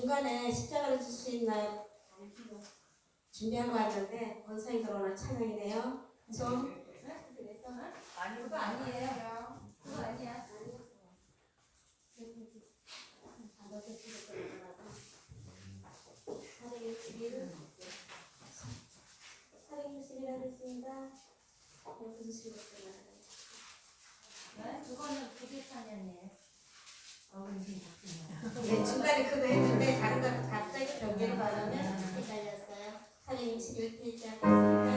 중간에 십자가를 줄 수 있나요? 준비한 거 같은데 원상이 들어오는 찬양이네요. 그래서 아니 그거 아니에요. 그거 아니야. 그거는 그게 찬양이에요. 네, 중간에 그거 했는데 다른 거 갑자기 변경을 받으면 헷갈렸어요. 찬양 61페이지 하겠습니다.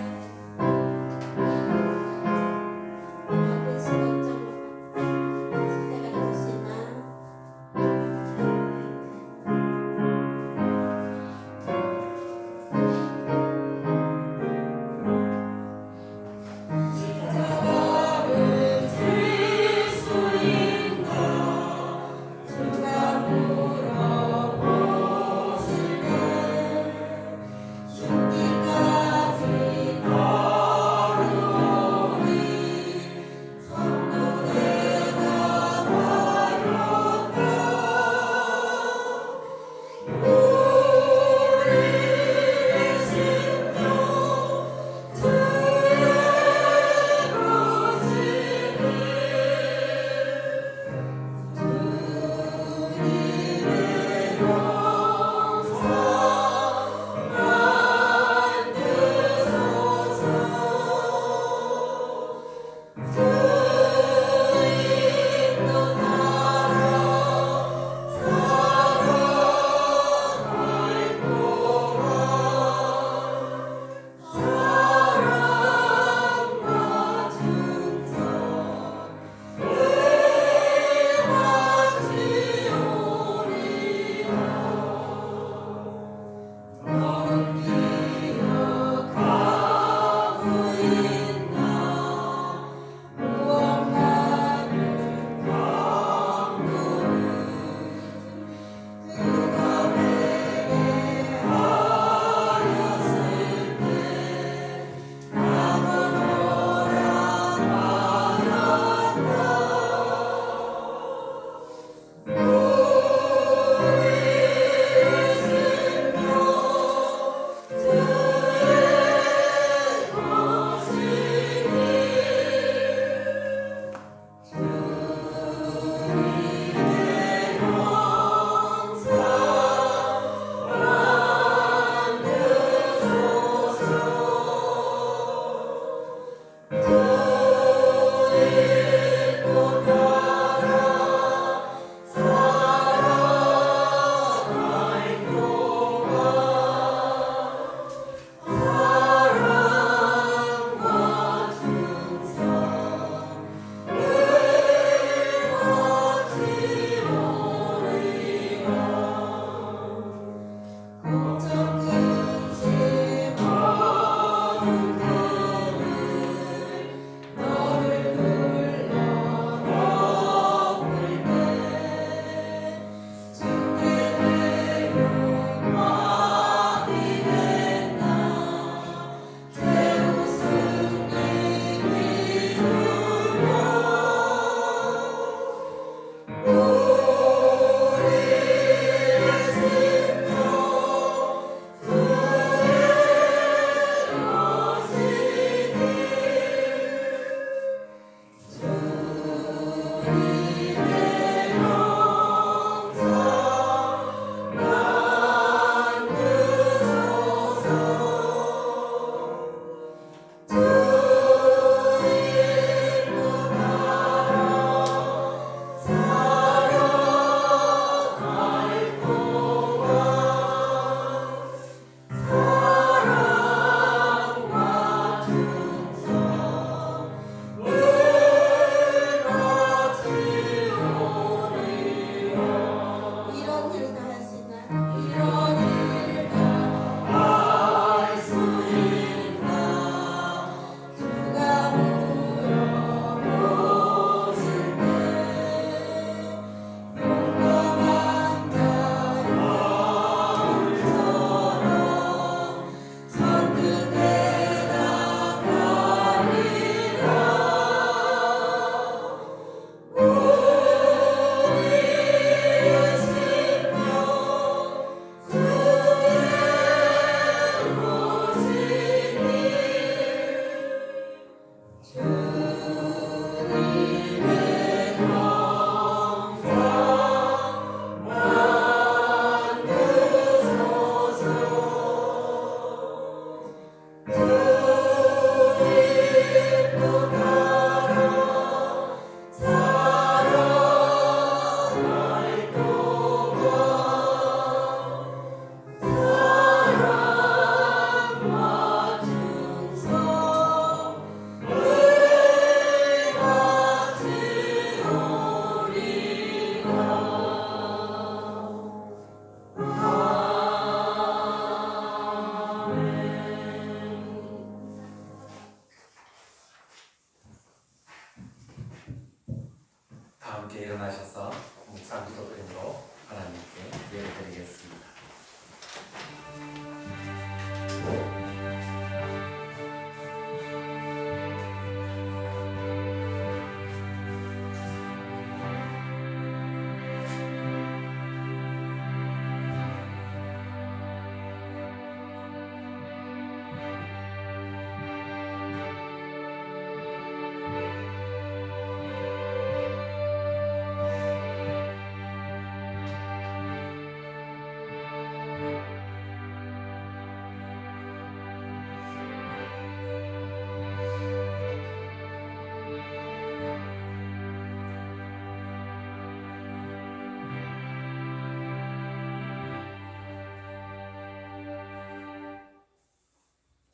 함께 일어나셔서 묵상 기도드림으로 하나님께 예배드리겠습니다.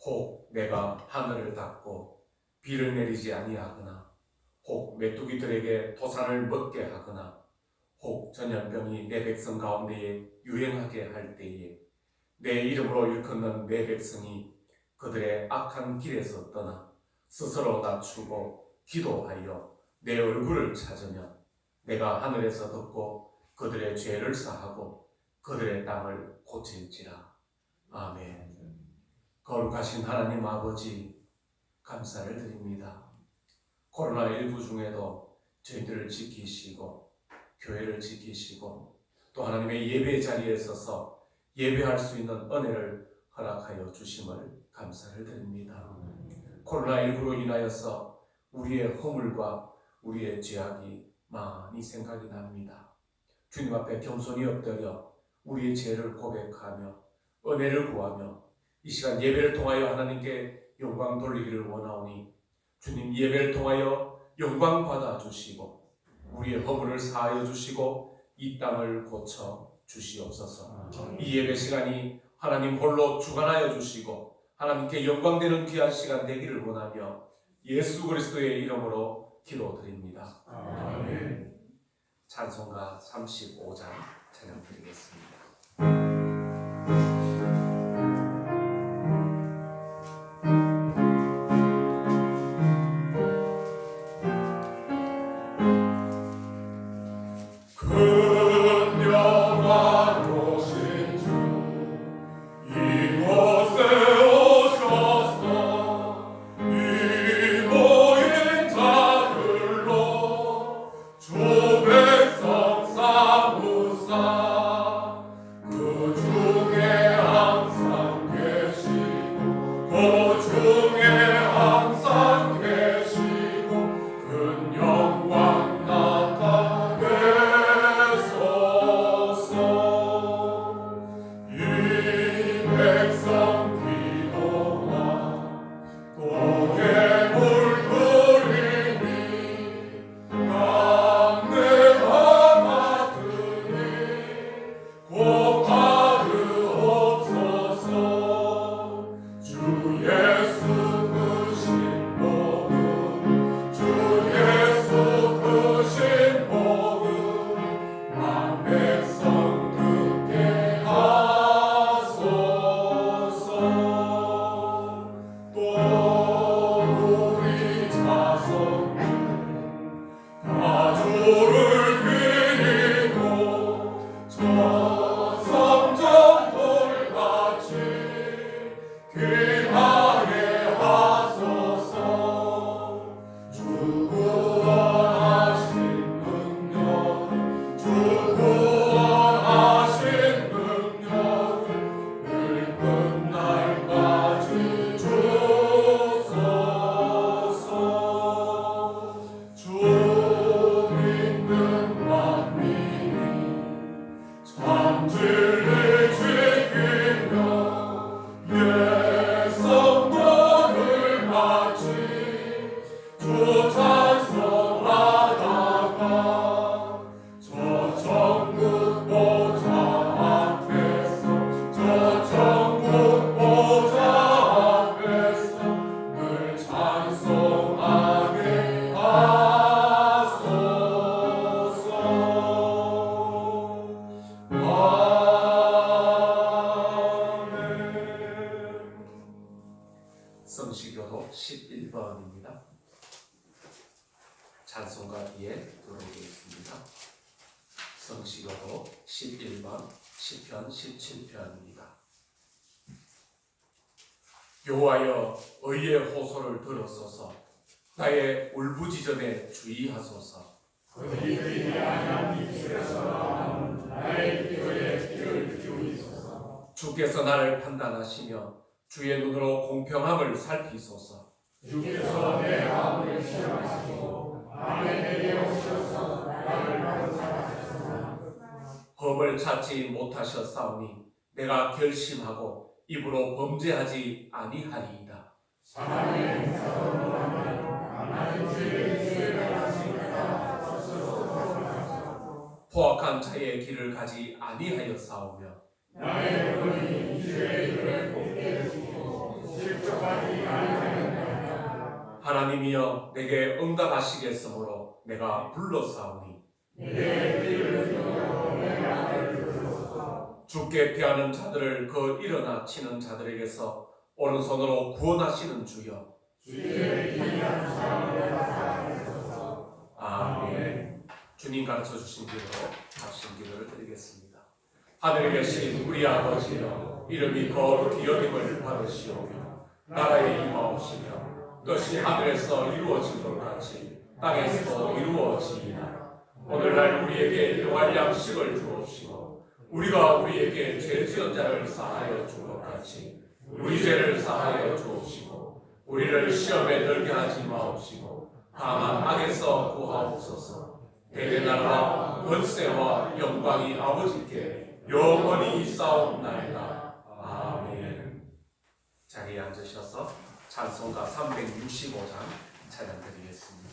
혹 내가 하늘을 닫고 비를 내리지 아니하거나 혹 메뚜기들에게 토산을 먹게 하거나 혹 전염병이 내 백성 가운데에 유행하게 할 때에 내 이름으로 일컫는 내 백성이 그들의 악한 길에서 떠나 스스로 낮추고 기도하여 내 얼굴을 찾으면 내가 하늘에서 듣고 그들의 죄를 사하고 그들의 땅을 고칠지라. 아멘. 거룩하신 하나님 아버지, 감사를 드립니다. 코로나19 중에도 저희들을 지키시고 교회를 지키시고 또 하나님의 예배 자리에 서서 예배할 수 있는 은혜를 허락하여 주심을 감사를 드립니다. 코로나19로 인하여서 우리의 허물과 우리의 죄악이 많이 생각이 납니다. 주님 앞에 겸손히 엎드려 우리의 죄를 고백하며 은혜를 구하며 이 시간 예배를 통하여 하나님께 영광 돌리기를 원하오니 주님 예배를 통하여 영광 받아 주시고 우리의 허물을 사하여 주시고 이 땅을 고쳐 주시옵소서. 이 예배 시간이 하나님 홀로 주관하여 주시고 하나님께 영광되는 귀한 시간 되기를 원하며 예수 그리스도의 이름으로 기도드립니다. 아멘. 찬송가 35장 찬양드리겠습니다. 성시교도 11번입니다. 찬송가 뒤에 들어오겠습니다. 드리겠습니다. 성시교도 11번 시편 17편입니다. 여호와여 의의 호소를 들으소서. 나의 울부짖음에 주의하소서. 그들이 아니한 입술에서 나의 기도에 귀를 기울이소서. 주께서 나를 판단하시며 주의 눈으로 공평함을 살피소서. 주께서 내 마음을 시험하시고 밤에 내게 오셔서 나를 감사하셨으나 법을 찾지 못하셨사오니 내가 결심하고 입으로 범죄하지 아니하리이다. 사람의 행사로 하면 하나님 주의 말씀이다 스스로 돌아가소서. 포악한 자의 길을 가지 아니하였사오며 나의 눈이 주의 길을 곱게 해주고 실족하지 아니하였나이다. 하나님이여 내게 응답하시겠으므로 내가 불렀사오니 내 길을 주고 내 말을 들으소서. 주께 피하는 자들을 그 일어나 치는 자들에게서 오른손으로 구원하시는 주여. 주의 기이한 사랑을 받아주소서. 아멘. 주님 가르쳐 주신 길로 합심기도를 드리겠습니다. 하늘에 계신 우리 아버지여, 이름이 거룩히 여김을 받으시오며 나라의 임하옵시며 뜻이 하늘에서 이루어진 것 같이 땅에서도 이루어지이다. 오늘날 우리에게 일용할 양식을 주옵시고 우리가 우리에게 죄 지은 자를 사하여 준 것 같이 우리 죄를 사하여 주옵시고 우리를 시험에 들게 하지 마옵시고 다만 악에서 구하옵소서. 대대 나라와 권세와 영광이 아버지께 영원히 있사옵나이다. 아멘. 자리에 앉으셔서 찬송가 365장 찬양드리겠습니다.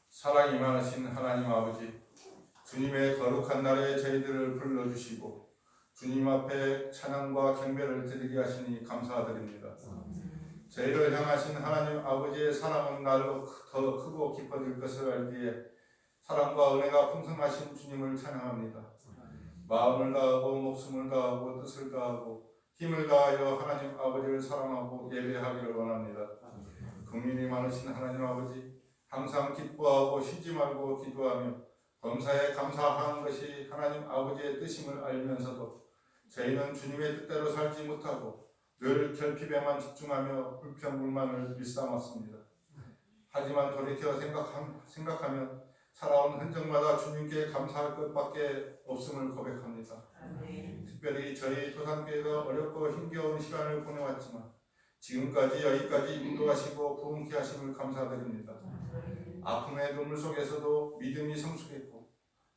사랑이 많으신 하나님 아버지, 주님의 거룩한 날에 저희들을 불러주시고 주님 앞에 찬양과 경배를 드리게 하시니 감사드립니다. 저희를 향하신 하나님 아버지의 사랑은 날로 더 크고 깊어질 것을 알기에 사랑과 은혜가 풍성하신 주님을 찬양합니다. 마음을 다하고 목숨을 다하고 뜻을 다하고 힘을 다하여 하나님 아버지를 사랑하고 예배하기를 원합니다. 긍휼이 많으신 하나님 아버지, 항상 기뻐하고 쉬지 말고 기도하며 범사에 감사하는 것이 하나님 아버지의 뜻임을 알면서도 저희는 주님의 뜻대로 살지 못하고 늘 결핍에만 집중하며 불평불만을 일삼았습니다. 하지만 돌이켜 생각하면 살아온 흔적마다 주님께 감사할 것밖에 없음을 고백합니다. 특별히 저희 도산교회가 어렵고 힘겨운 시간을 보내왔지만 지금까지 여기까지 인도하시고 부흥케 하심을 감사드립니다. 아픔의 눈물 속에서도 믿음이 성숙했고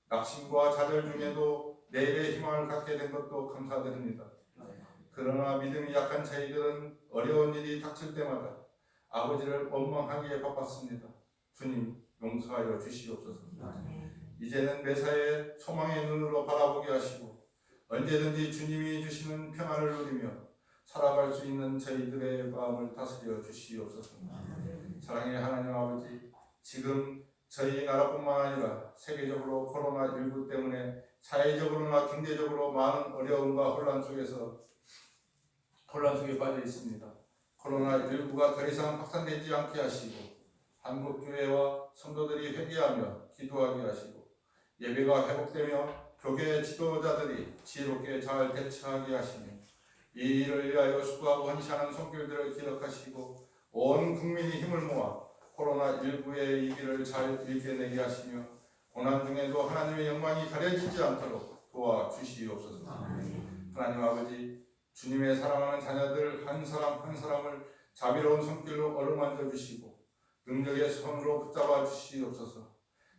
낙심과 좌절 중에도 내일의 희망을 갖게 된 것도 감사드립니다. 그러나 믿음이 약한 저희들은 어려운 일이 닥칠 때마다 아버지를 원망하기에 바빴습니다. 주님 용서하여 주시옵소서. 이제는 매사에 소망의 눈으로 바라보게 하시고 언제든지 주님이 주시는 평안을 누리며 살아갈 수 있는 저희들의 마음을 다스려 주시옵소서. 사랑의 하나님 아버지, 지금 저희 나라뿐만 아니라 세계적으로 코로나19 때문에 사회적으로나 경제적으로 많은 어려움과 혼란 속에 빠져 있습니다. 코로나19가 더 이상 확산되지 않게 하시고 한국교회와 성도들이 회개하며 기도하게 하시고 예배가 회복되며 교계 지도자들이 지혜롭게 잘 대처하게 하시며 이 일을 위하여 수고하고 헌신하는 손길들을 기억하시고 온 국민이 힘을 모아 코로나19의 이 길을 잘 이겨내게 하시며 고난 중에도 하나님의 영광이 가려지지 않도록 도와주시옵소서. 하나님 아버지, 주님의 사랑하는 자녀들 한 사람 한 사람을 자비로운 손길로 어루만져 주시고 능력의 손으로 붙잡아 주시옵소서.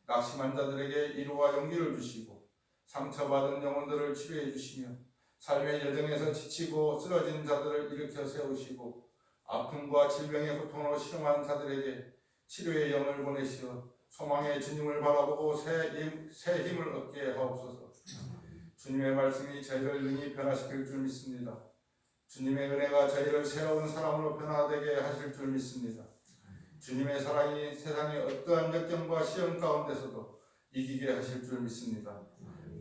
낙심한 자들에게 위로와 용기를 주시고 상처받은 영혼들을 치료해 주시며 삶의 여정에서 지치고 쓰러진 자들을 일으켜 세우시고 아픔과 질병의 고통으로 실험한 자들에게 치료의 영을 보내시어 소망의 주님을 바라보고 새 힘을 얻게 하옵소서. 주님의 말씀이 저희를 능히 변화시킬 줄 믿습니다. 주님의 은혜가 저희를 새로운 사람으로 변화되게 하실 줄 믿습니다. 주님의 사랑이 세상의 어떠한 역경과 시험 가운데서도 이기게 하실 줄 믿습니다.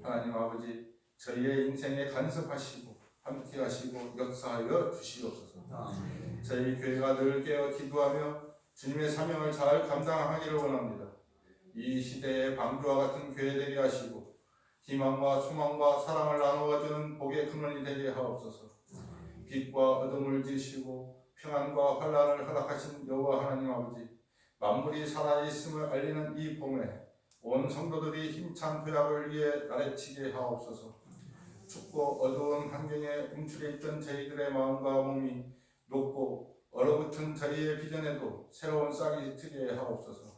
하나님 아버지, 저희의 인생에 간섭하시고 함께 하시고 역사하여 주시옵소서. 저희 교회가 늘 깨어 기도하며 주님의 사명을 잘 감당하기를 원합니다. 이 시대의 방주와 같은 교회 되게 하시고 희망과 소망과 사랑을 나누어주는 복의 근원이 되게 하옵소서. 빛과 어둠을 지으시고 평안과 환란을 허락하신 여호와 하나님 아버지, 만물이 살아있음을 알리는 이 봄에 온 성도들이 힘찬 도약을 위해 나래치게 하옵소서. 춥고 어두운 환경에 움츠려 있던 저희들의 마음과 몸이 녹고 얼어붙은 저희의 비전에도 새로운 싹이 트게 하옵소서.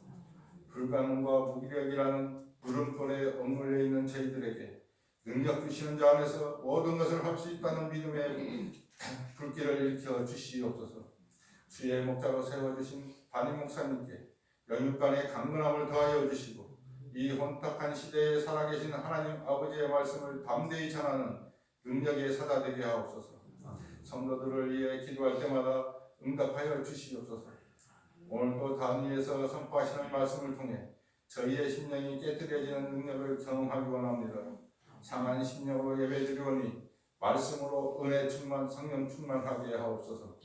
불가능과 무기력이라는 물음돌에 억눌려 있는 저희들에게 능력 주시는 자 안에서 모든 것을 할 수 있다는 믿음의 불길을 일으켜 주시옵소서. 주의 목자로 세워주신 담임 목사님께 영육간의 강건함을 더하여 주시고 이 혼탁한 시대에 살아계신 하나님 아버지의 말씀을 담대히 전하는 능력의 사자 되게 하옵소서. 성도들을 위해 기도할 때마다 응답하여 주시옵소서. 오늘도 단위에서 선포하시는 말씀을 통해 저희의 심령이 깨뜨려지는 능력을 경험하기 원합니다. 상한 심령으로 예배드리오니 말씀으로 은혜 충만, 성령 충만하게 하옵소서.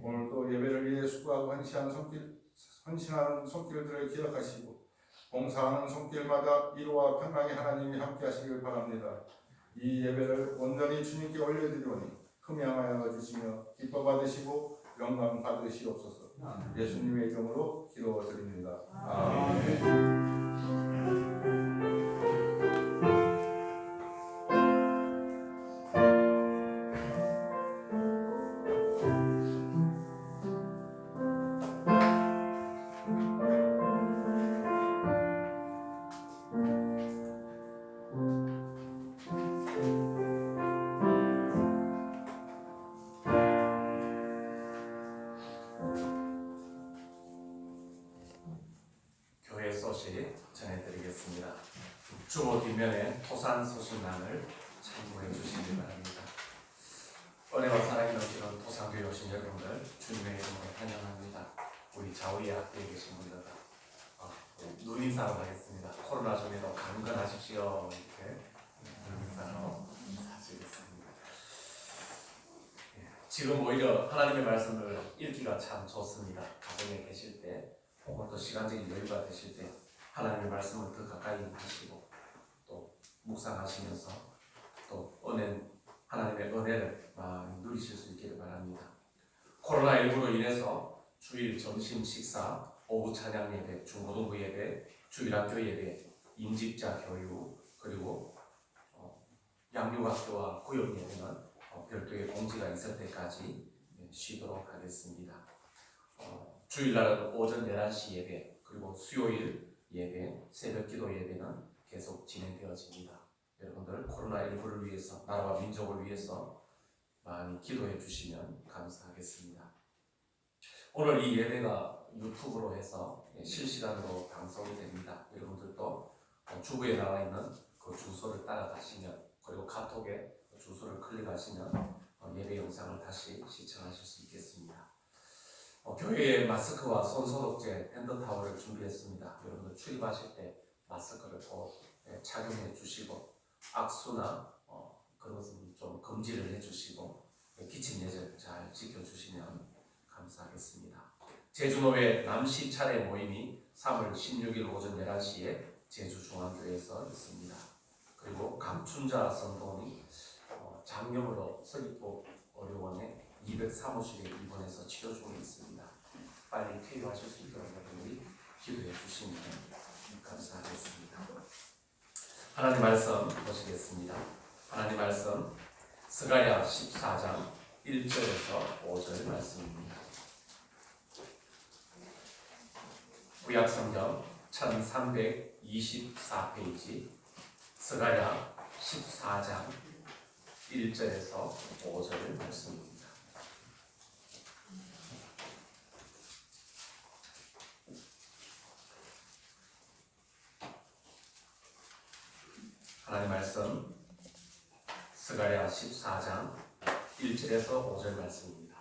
오늘도 예배를 위해 수고하고 헌신하는 손길들을 기억하시고 봉사하는 손길마다 위로와 평강의 하나님이 함께 하시길 바랍니다. 이 예배를 온전히 주님께 올려드리오니 흠양하여 주시며 기뻐 받으시고 영광 받으시옵소서. 예수님의 이름으로 기도드립니다. 아멘. 교회 소식 전해드리겠습니다. 주보 뒷면에 토산 소식란을 참고해 주시기 바랍니다. 은혜와 사랑이 넘치는 토산 강교에 오신 여러분들 주님의 이름으로 환영합니다. 우리 좌우에 앞에 계신 분들 눈인사로 하겠습니다. 코로나 중에도 강건하십시오. 이렇게 눈인사로 인사드리겠습니다. 지금 오히려 하나님의 말씀을 읽기가 참 좋습니다. 가정에 계실 때 혹은 또 시간적인 여유가 되실 때 하나님의 말씀을 더 가까이 하시고 또 묵상하시면서 또 하나님의 은혜를 많이 누리실 수 있기를 바랍니다. 코로나19로 인해서 주일 점심 식사, 오후 찬양 예배, 중고등부 예배, 주일학교 예배, 임직자 교육, 그리고 양육학교와 구역 예배는 별도의 공지가 있을 때까지 쉬도록 하겠습니다. 주일날은 오전 11시 예배, 그리고 수요일 예배, 새벽기도 예배는 계속 진행되어집니다. 여러분들 코로나19를 위해서, 나라와 민족을 위해서 많이 기도해 주시면 감사하겠습니다. 오늘 이 예배가 유튜브로 해서 실시간으로 방송이 됩니다. 여러분들도 주부에 나와 있는 그 주소를 따라가시면, 그리고 카톡에 그 주소를 클릭하시면 예배 영상을 다시 시청하실 수 있겠습니다. 교회에 마스크와 손소독제, 핸드타월을 준비했습니다. 여러분들 출입하실 때 마스크를 꼭 착용해 주시고 악수나 그런 것은 좀 금지를 해주시고 기침 예절 잘 지켜주시면 감사하겠습니다. 제주노회 남시 차례 모임이 3월 16일 오전 11시에 제주중앙교회에서 있습니다. 그리고 감춘자 성도니 장염으로 서귀포 의료원에 203호실에 입원해서 치료 중에 있습니다. 빨리 쾌유하실 수 있도록 여러분들이 기도해 주시면 감사하겠습니다. 하나님 말씀 보시겠습니다. 하나님 말씀 스가랴 14장 1절에서 5절 말씀입니다. 구약성경 1324페이지 스가랴 14장 1절에서 5절 말씀입니다. 하나님 말씀 스가랴 14장 1절에서 5절 말씀입니다.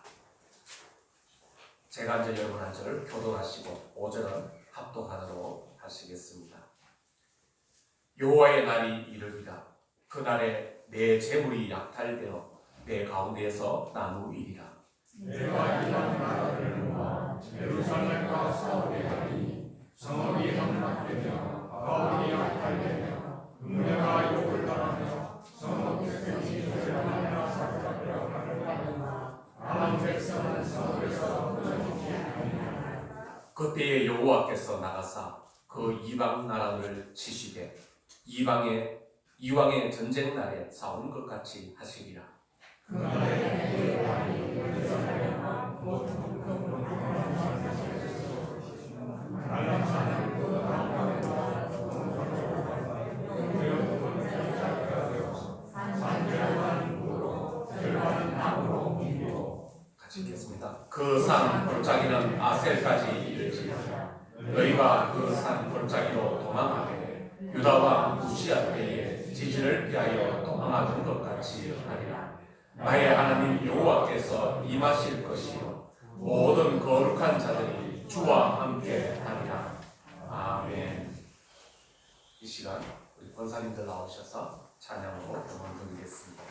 제가 한 절 여러분 한 절 교독하시고 5절은 합독하도록 하시겠습니다. 여호와의 날이 이르리라. 그날에 내 재물이 약탈되어 내 가운데에서 나누이리라. 내가 이방 나라를 모아 예루살렘과 싸우게 하리니 성읍이 함락되며 바울이 약탈되며 음녀가 욕을 당하며 성읍 백성이 절망하며 사로잡혀 가느니라. 아람 백성은 성읍에서 끊어지지 아니하리라. 그때에 여호와께서 나가사 그 이방 나라를 치시되 이왕의 전쟁 날에 싸운 것 같이 하시리라. 그날에 그 왕이 예루살렘과 곧 북쪽으로 갈라사는 그 한강에서 산절반 구로 절반은 남으로 옮기고 같이 읽겠습니다. 그 산 골짜기는 아셀까지 이르지라. 너희가 그 산 골짜기로 도망하되 유다와 우시아 때에 지진을 피하여 도망하던 것 같이 하리라. 나의 하나님 여호와께서 임하실 것이요 모든 거룩한 자들이 주와 함께 하리라. 아멘. 이 시간 우리 권사님들 나오셔서 찬양으로 음악 드리겠습니다.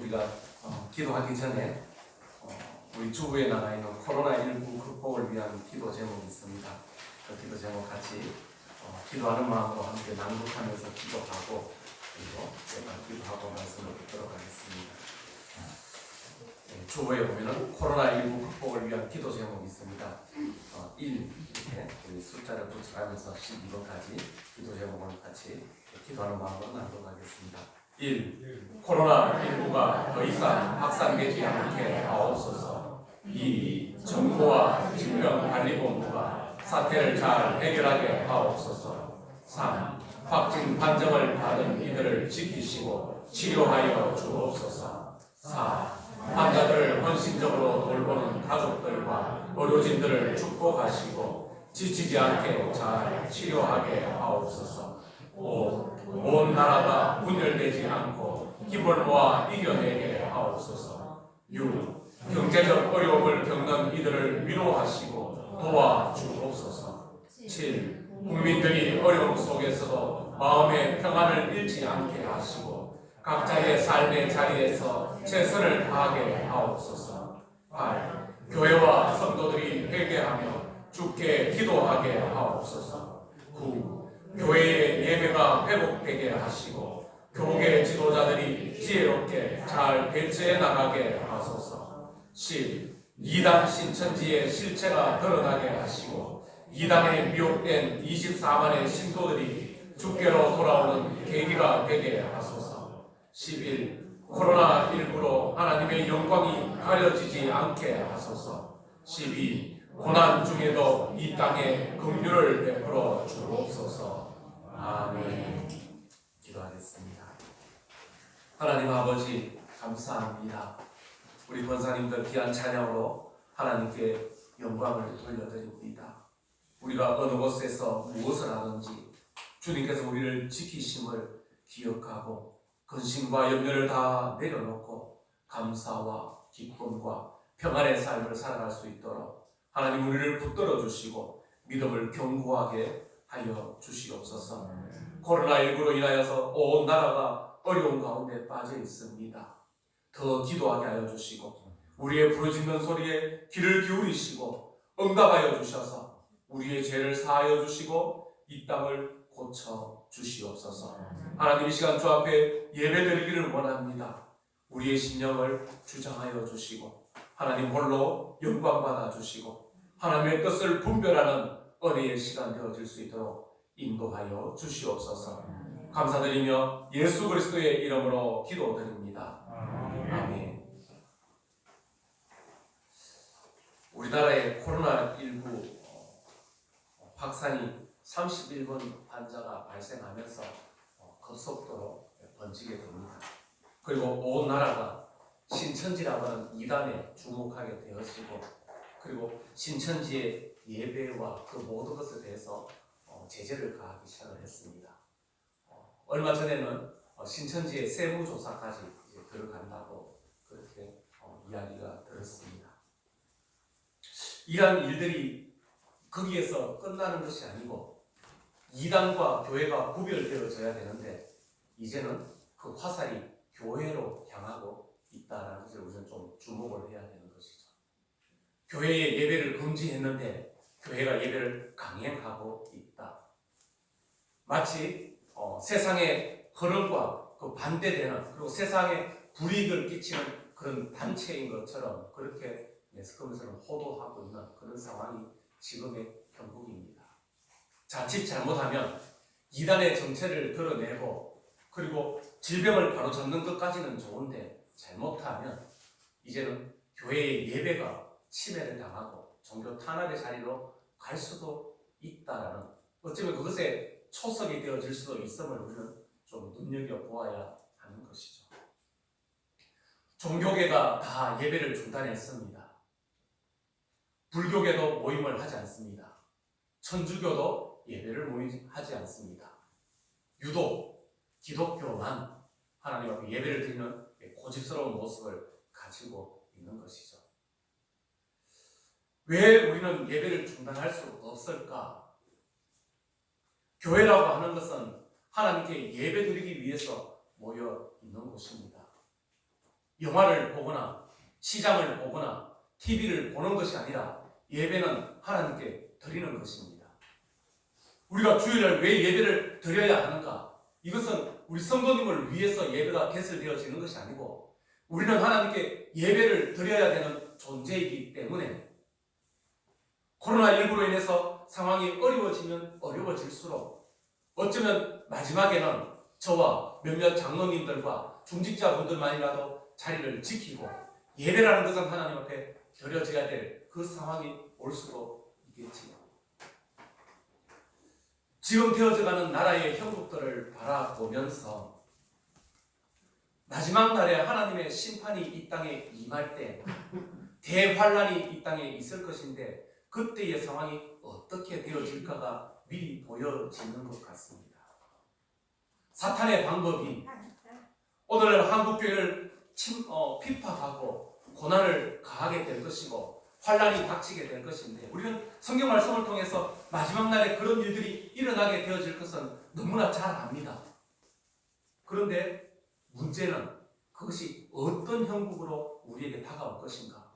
우리가 기도하기 전에 우리 주부에 나가 있는 코로나19 극복을 위한 기도 제목이 있습니다. 그 기도 제목 같이 기도하는 마음으로 함께 낭독하면서 기도하고 그리고 제가 기도하고 말씀을 듣도록 하겠습니다. 주보에 보면은 코로나19 극복을 위한 기도 제목이 있습니다. 1 이렇게 우리 숫자를 붙여가면서 12번까지 기도 제목을 같이 기도하는 마음으로 낭독하겠습니다. 1. 코로나19가 더 이상 확산되지 않게 하옵소서. 2. 정부와 질병관리본부가 사태를 잘 해결하게 하옵소서. 3. 확진 판정을 받은 이들을 지키시고 치료하여 주옵소서. 4. 환자들을 헌신적으로 돌보는 가족들과 의료진들을 축복하시고 지치지 않게 잘 치료하게 하옵소서. 5. 온 나라가 분열되지 않고 힘을 모아 이겨내게 하옵소서. 6. 경제적 어려움을 겪는 이들을 위로하시고 도와주옵소서. 7. 국민들이 어려움 속에서도 마음의 평안을 잃지 않게 하시고 각자의 삶의 자리에서 최선을 다하게 하옵소서. 8. 교회와 성도들이 회개하며 주께 기도하게 하옵소서. 9. 교회의 예배가 회복되게 하시고 교계 지도자들이 지혜롭게 잘 대처해 나가게 하소서. 10. 이단 신천지의 실체가 드러나게 하시고 이단에 미혹된 24만의 신도들이 주께로 돌아오는 계기가 되게 하소서. 11. 코로나19로 하나님의 영광이 가려지지 않게 하소서. 12. 고난 중에도 이 땅에 긍휼을 베풀어 주옵소서. 아멘. 기도하겠습니다. 하나님 아버지 감사합니다. 우리 권사님들 귀한 찬양으로 하나님께 영광을 돌려드립니다. 우리가 어느 곳에서 무엇을 하든지 주님께서 우리를 지키심을 기억하고 근심과 염려를 다 내려놓고 감사와 기쁨과 평안의 삶을 살아갈 수 있도록 하나님 우리를 붙들어 주시고 믿음을 견고하게 하여 주시옵소서. 코로나19로 인하여서 온 나라가 어려운 가운데 빠져 있습니다. 더 기도하게 하여 주시고 우리의 부르짖는 소리에 귀를 기울이시고 응답하여 주셔서 우리의 죄를 사하여 주시고 이 땅을 고쳐 주시옵소서. 하나님 이 시간 주 앞에 예배드리기를 원합니다. 우리의 심령을 주장하여 주시고 하나님 홀로 영광 받아 주시고 하나님의 뜻을 분별하는 은혜의 시간 되어질 수 있도록 인도하여 주시옵소서. 감사드리며 예수 그리스도의 이름으로 기도드립니다. 아멘. 우리나라의 코로나19 확산이 31번 환자가 발생하면서 급속도로 번지게 됩니다. 그리고 온 나라가 신천지라고 하는 이단에 주목하게 되어지고 그리고 신천지의 예배와 그 모든 것에 대해서 제재를 가하기 시작을 했습니다. 얼마 전에는 신천지의 세무조사까지 이제 들어간다고 그렇게 이야기가 들었습니다. 이러한 일들이 거기에서 끝나는 것이 아니고 이단과 교회가 구별되어져야 되는데 이제는 그 화살이 교회로 향하고 있다는 것을 우리는 좀 주목을 해야 되는 것이죠. 교회의 예배를 금지했는데 교회가 예배를 강행하고 있다. 마치 세상의 흐름과 그 반대되는 그리고 세상에 불이익을 끼치는 그런 단체인 것처럼 그렇게 매스컴에서는 호도하고 있는 그런 상황이 지금의 형국입니다. 자칫 잘못하면 이단의 정체를 드러내고 그리고 질병을 바로잡는 것까지는 좋은데 잘못하면 이제는 교회의 예배가 침해를 당하고 종교 탄압의 자리로 갈 수도 있다라는 어쩌면 그것에 초석이 되어질 수도 있음을 우리는 좀 눈여겨보아야 하는 것이죠. 종교계가 다 예배를 중단했습니다. 불교계도 모임을 하지 않습니다. 천주교도 예배를 모임하지 않습니다. 유독 기독교만 하나님 앞에 예배를 드리는 고집스러운 모습을 가지고 있는 것이죠. 왜 우리는 예배를 중단할 수 없을까? 교회라고 하는 것은 하나님께 예배 드리기 위해서 모여 있는 곳입니다. 영화를 보거나 시장을 보거나 TV를 보는 것이 아니라 예배는 하나님께 드리는 것입니다. 우리가 주일날 왜 예배를 드려야 하는가? 이것은 우리 성도님을 위해서 예배가 개설되어지는 것이 아니고 우리는 하나님께 예배를 드려야 되는 존재이기 때문에 코로나19로 인해서 상황이 어려워지면 어려워질수록 어쩌면 마지막에는 저와 몇몇 장로님들과 중직자분들만이라도 자리를 지키고 예배라는 것은 하나님 앞에 드려져야 될 그 상황이 올 수도 있겠지요. 지금 되어져가는 나라의 형국들을 바라보면서 마지막 날에 하나님의 심판이 이 땅에 임할 때 대환란이 이 땅에 있을 것인데 그때의 상황이 어떻게 되어질까가 미리 보여지는 것 같습니다. 사탄의 방법이 오늘 한국교회를 핍박하고 고난을 가하게 될 것이고 환란이 닥치게 될 것인데 우리는 성경 말씀을 통해서 마지막 날에 그런 일들이 일어나게 되어질 것은 너무나 잘 압니다. 그런데 문제는 그것이 어떤 형국으로 우리에게 다가올 것인가?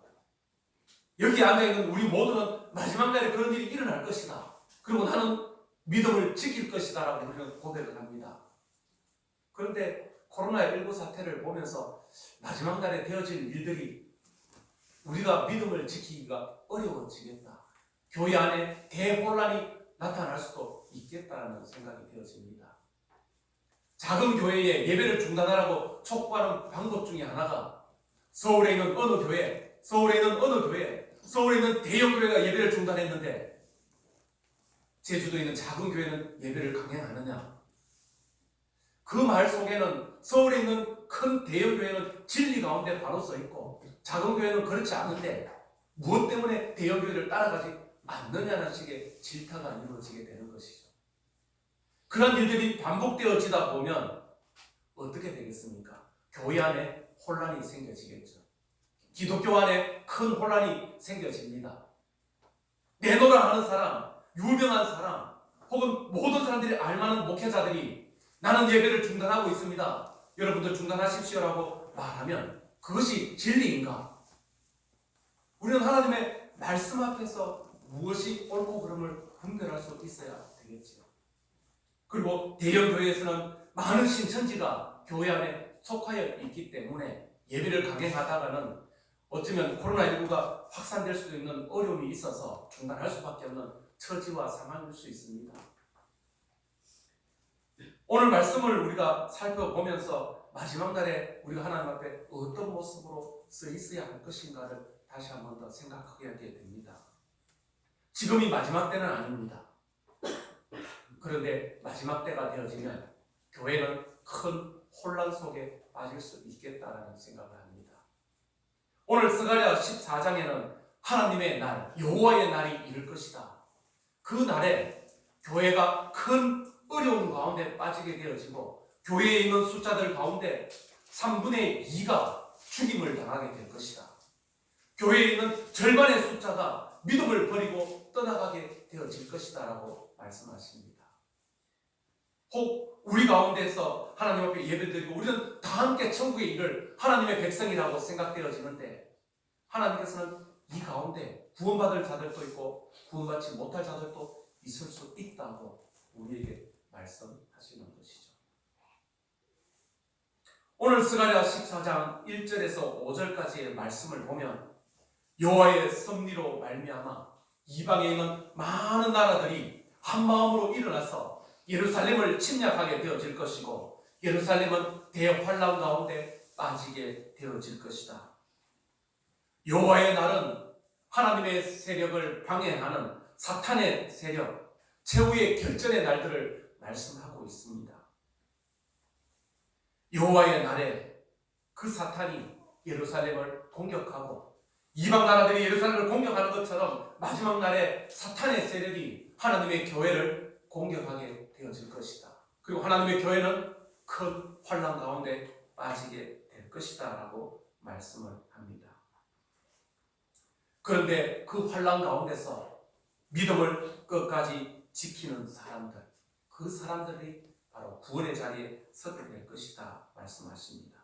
여기 앉아있는 우리 모두는 마지막 날에 그런 일이 일어날 것이다. 그리고 나는 믿음을 지킬 것이다 라고 우리는 고백을 합니다. 그런데 코로나19 사태를 보면서 마지막 날에 되어질 일들이 우리가 믿음을 지키기가 어려워지겠다. 교회 안에 대혼란이 나타날 수도 있겠다는 생각이 되어집니다. 작은 교회에 예배를 중단하라고 촉구하는 방법 중에 하나가 서울에 있는 어느 교회, 서울에 있는 대형 교회가 예배를 중단했는데 제주도에 있는 작은 교회는 예배를 강행하느냐? 그 말 속에는 서울에 있는 큰 대형 교회는 진리 가운데 바로 서 있고 작은 교회는 그렇지 않은데 무엇 때문에 대형 교회를 따라가지 않느냐는 식의 질타가 이루어지게 되는 것이죠. 그런 일들이 반복되어지다 보면 어떻게 되겠습니까? 교회 안에 혼란이 생겨지겠죠. 기독교 안에 큰 혼란이 생겨집니다. 내노라 하는 사람, 유명한 사람, 혹은 모든 사람들이 알만한 목회자들이 나는 예배를 중단하고 있습니다. 여러분들 중단하십시오라고 말하면 그것이 진리인가? 우리는 하나님의 말씀 앞에서 무엇이 옳고 그름을 분별할 수 있어야 되겠지요. 그리고 대형 교회에서는 많은 신천지가 교회 안에 속하여 있기 때문에 예배를 강행하다가는 어쩌면 코로나19가 확산될 수도 있는 어려움이 있어서 중단할 수밖에 없는 처지와 상황일 수 있습니다. 오늘 말씀을 우리가 살펴보면서 마지막 날에 우리가 하나님 앞에 어떤 모습으로 서 있어야 할 것인가를 다시 한 번 더 생각하게 하게 됩니다. 지금이 마지막 때는 아닙니다. 그런데 마지막 때가 되어지면 교회는 큰 혼란 속에 빠질 수 있겠다라는 생각을 합니다. 오늘 스가랴 14장에는 하나님의 날, 여호와의 날이 이를 것이다. 그 날에 교회가 큰 어려움 가운데 빠지게 되어지고 교회에 있는 숫자들 가운데 3분의 2가 죽임을 당하게 될 것이다. 교회에 있는 절반의 숫자가 믿음을 버리고 떠나가게 되어질 것이다 라고 말씀하십니다. 혹 우리 가운데서 하나님 앞에 예배드리고 우리는 다 함께 천국에 이를 하나님의 백성이라고 생각되어지는데 하나님께서는 이 가운데 구원받을 자들도 있고 구원받지 못할 자들도 있을 수 있다고 우리에게 말씀하시는 것이죠. 오늘 스가랴 14장 1절에서 5절까지의 말씀을 보면 여호와의 섭리로 말미암아 이방에 있는 많은 나라들이 한 마음으로 일어나서 예루살렘을 침략하게 되어질 것이고 예루살렘은 대환란 가운데 빠지게 되어질 것이다. 여호와의 날은 하나님의 세력을 방해하는 사탄의 세력, 최후의 결전의 날들을 말씀하고 있습니다. 여호와의 날에 그 사탄이 예루살렘을 공격하고 이방 나라들이 예루살렘을 공격하는 것처럼 마지막 날에 사탄의 세력이 하나님의 교회를 공격하게 되어질 것이다. 그리고 하나님의 교회는 큰 환난 가운데 빠지게 될 것이다 라고 말씀을 합니다. 그런데 그 환난 가운데서 믿음을 끝까지 지키는 사람들, 그 사람들이 바로 구원의 자리에 서게 될 것이다 말씀하십니다.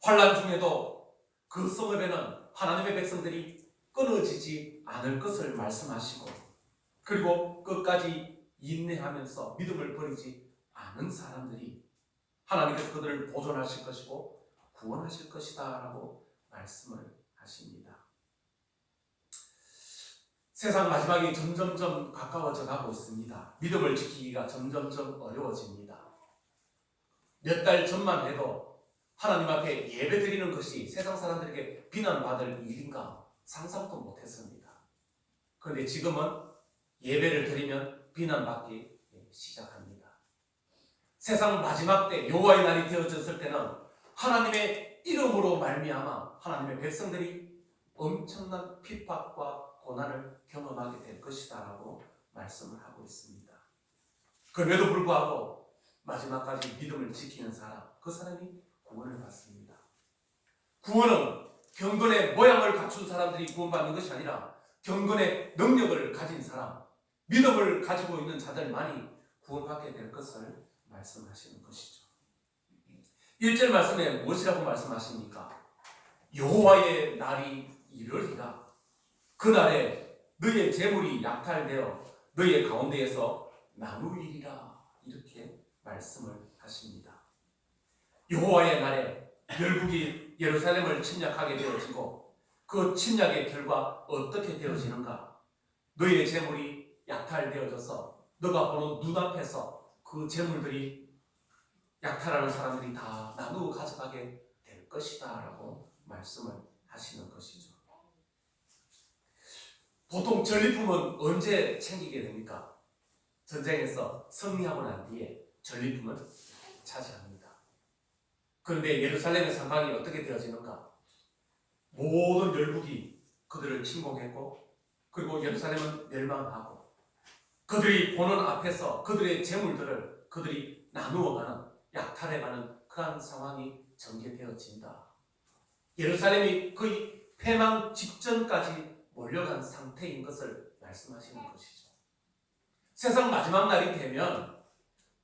환난 중에도 그 성읍에는 하나님의 백성들이 끊어지지 않을 것을 말씀하시고, 그리고 끝까지 인내하면서 믿음을 버리지 않은 사람들이 하나님께서 그들을 보존하실 것이고 구원하실 것이다 라고 말씀을 하십니다. 세상 마지막이 점점점 가까워져 가고 있습니다. 믿음을 지키기가 점점점 어려워집니다. 몇 달 전만 해도 하나님 앞에 예배 드리는 것이 세상 사람들에게 비난받을 일인가 상상도 못했습니다. 그런데 지금은 예배를 드리면 비난받기 시작합니다. 세상 마지막 때 여호와의 날이 되어졌을 때는 하나님의 이름으로 말미암아 하나님의 백성들이 엄청난 핍박과 고난을 경험하게 될 것이다 라고 말씀을 하고 있습니다. 그럼에도 불구하고 마지막까지 믿음을 지키는 사람, 그 사람이 구원을 받습니다. 구원은 경건의 모양을 갖춘 사람들이 구원받는 것이 아니라 경건의 능력을 가진 사람, 믿음을 가지고 있는 자들만이 구원받게 될 것을 말씀하시는 것이죠. 1절 말씀에 무엇이라고 말씀하십니까? 여호와의 날이 이르리라. 그날에 너의 재물이 약탈되어 너의 가운데에서 나누이리라. 이렇게 말씀을 하십니다. 여호와의 날에 열국이 예루살렘을 침략하게 되어지고 그 침략의 결과 어떻게 되어지는가? 너의 재물이 약탈되어져서 너가 보는 눈앞에서 그 재물들이 약탈하는 사람들이 다 나누어 가져가게 될 것이다 라고 말씀을 하시는 것이죠. 보통 전리품은 언제 챙기게 됩니까? 전쟁에서 승리하고 난 뒤에 전리품은 차지합니다. 그런데 예루살렘의 상황이 어떻게 되어지는가? 모든 열국이 그들을 침공했고, 그리고 예루살렘은 멸망하고, 그들이 보는 앞에서 그들의 재물들을 그들이 나누어가는, 약탈해가는 그러한 상황이 전개되어진다. 예루살렘이 거의 패망 직전까지 몰려간 상태인 것을 말씀하시는 것이죠. 세상 마지막 날이 되면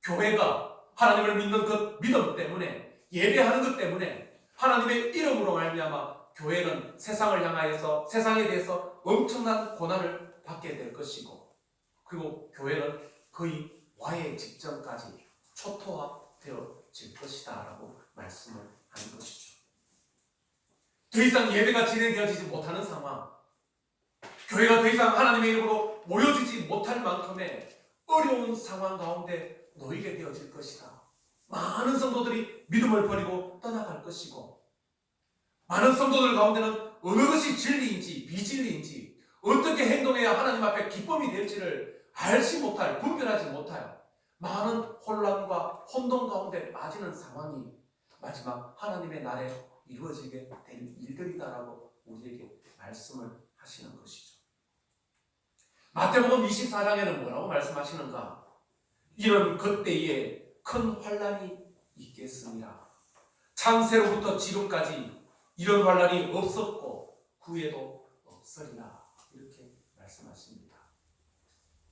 교회가 하나님을 믿는 그 믿음 때문에, 예배하는 것 때문에 하나님의 이름으로 말미암아 교회는 세상을 향하여서 세상에 대해서 엄청난 고난을 받게 될 것이고, 그리고 교회는 거의 와해 직전까지 초토화되어질 것이다 라고 말씀을 하는 것이죠. 더 이상 예배가 진행되어지지 못하는 상황, 교회가 더 이상 하나님의 이름으로 모여지지 못할 만큼의 어려운 상황 가운데 놓이게 되어질 것이다. 많은 성도들이 믿음을 버리고 떠나갈 것이고, 많은 성도들 가운데는 어느 것이 진리인지 비진리인지, 어떻게 행동해야 하나님 앞에 기쁨이 될지를 알지 못할, 분별하지 못할 많은 혼란과 혼돈 가운데 빠지는 상황이 마지막 하나님의 날에 이루어지게 될 일들이다라고 우리에게 말씀을 하시는 것이죠. 마태복음 24장에는 뭐라고 말씀하시는가? 이런 그때에 큰 환란이 있겠습니다. 창세로부터 지금까지 이런 환란이 없었고 후에도 없으리라. 이렇게 말씀하십니다.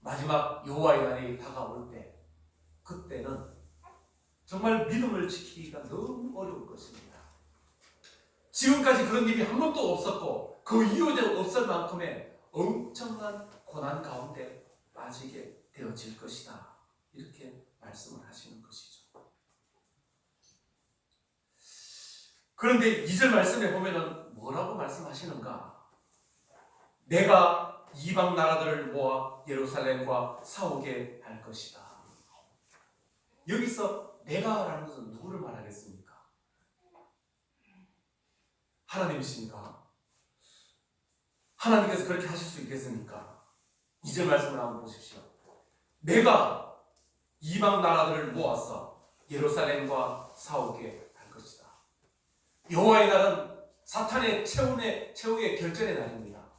마지막 여호와의 날이 다가올 때, 그때는 정말 믿음을 지키기가 너무 어려울 것입니다. 지금까지 그런 일이 한 번도 없었고 그 이후에도 없을 만큼의 엄청난 고난 가운데 빠지게 되어질 것이다. 이렇게 말씀을 하시는 것이죠. 그런데 2절 말씀에 보면은 뭐라고 말씀하시는가? 내가 이방 나라들을 모아 예루살렘과 싸우게 할 것이다. 여기서 내가라는 것은 누구를 말하겠습니까? 하나님이십니까? 하나님께서 그렇게 하실 수 있겠습니까? 2절 말씀을 한번 보십시오. 내가 이방 나라들을 모아서 예루살렘과 싸우게 할 것이다. 여호와의 날은 사탄의 최후의 결전의 날입니다.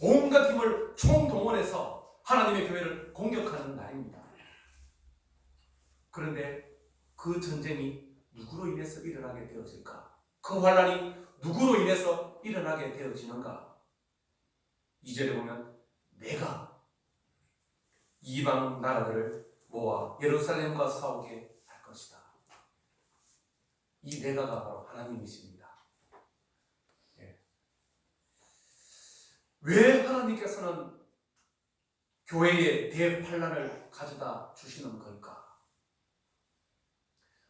온갖 힘을 총동원해서 하나님의 교회를 공격하는 날입니다. 그런데 그 전쟁이 누구로 인해서 일어나게 되어질까? 그 환란이 누구로 인해서 일어나게 되어지는가? 2절에 보면 내가 이방 나라들을 모아 예루살렘과 싸우게 할 것이다. 이 내가가 바로 하나님이십니다. 왜 하나님께서는 교회에 대환란을 가져다 주시는 걸까?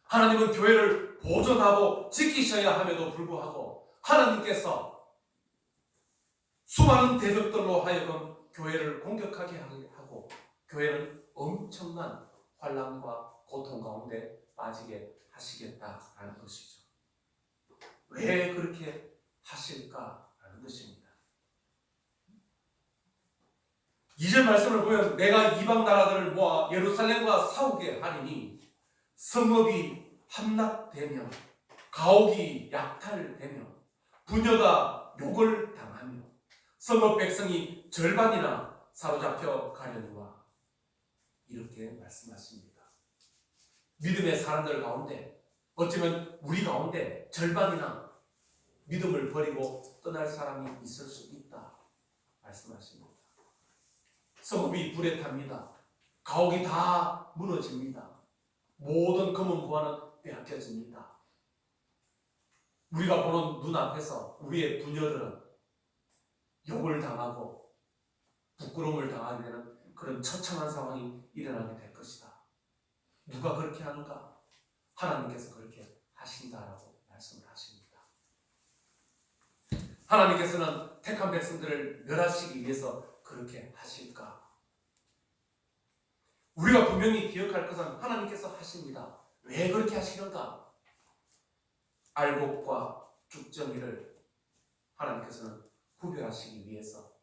하나님은 교회를 보존하고 지키셔야 함에도 불구하고 하나님께서 수많은 대적들로 하여금 교회를 공격하게 하고 교회는 엄청난 환난과 고통 가운데 빠지게 하시겠다라는 것이죠. 왜 그렇게 하실까라는 것입니다. 2절 말씀을 보면 내가 이방 나라들을 모아 예루살렘과 싸우게 하리니 성읍이 함락되며 가옥이 약탈되며 부녀가 욕을 당하며 성읍 백성이 절반이나 사로잡혀 가려니와 이렇게 말씀하십니다. 믿음의 사람들 가운데 어쩌면 우리 가운데 절반이나 믿음을 버리고 떠날 사람이 있을 수 있다 말씀하십니다. 성읍이 불에 탑니다. 가옥이 다 무너집니다. 모든 검은 부하는 빼앗겨집니다. 우리가 보는 눈앞에서 우리의 부녀들은 욕을 당하고 부끄러움을 당하게 되는 그런 처참한 상황이 일어나게 될 것이다. 누가 그렇게 하는가? 하나님께서 그렇게 하신다라고 말씀을 하십니다. 하나님께서는 택한 백성들을 멸하시기 위해서 그렇게 하실까? 우리가 분명히 기억할 것은 하나님께서 하십니다. 왜 그렇게 하시는가? 알곡과 쭉정이를 하나님께서는 구별하시기 위해서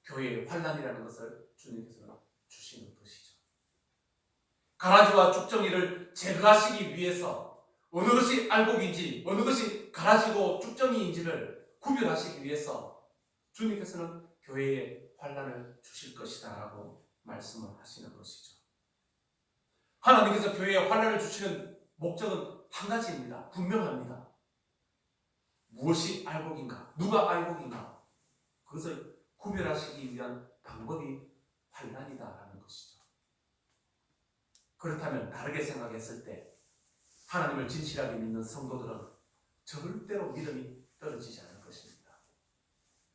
교회의 환난이라는 것을 주님께서는 주시는 것이죠. 가라지와 쭉정이를 제거하시기 위해서 어느 것이 알곡인지 어느 것이 가라지고 쭉정이인지를 구별하시기 위해서 주님께서는 교회에 환난을 주실 것이다 라고 말씀을 하시는 것이죠. 하나님께서 교회에 환난을 주시는 목적은 한 가지입니다. 분명합니다. 무엇이 알곡인가? 누가 알곡인가? 그것을 구별하시기 위한 방법이 환난이다라는 것이죠. 그렇다면 다르게 생각했을 때 하나님을 진실하게 믿는 성도들은 절대로 믿음이 떨어지지 않을 것입니다.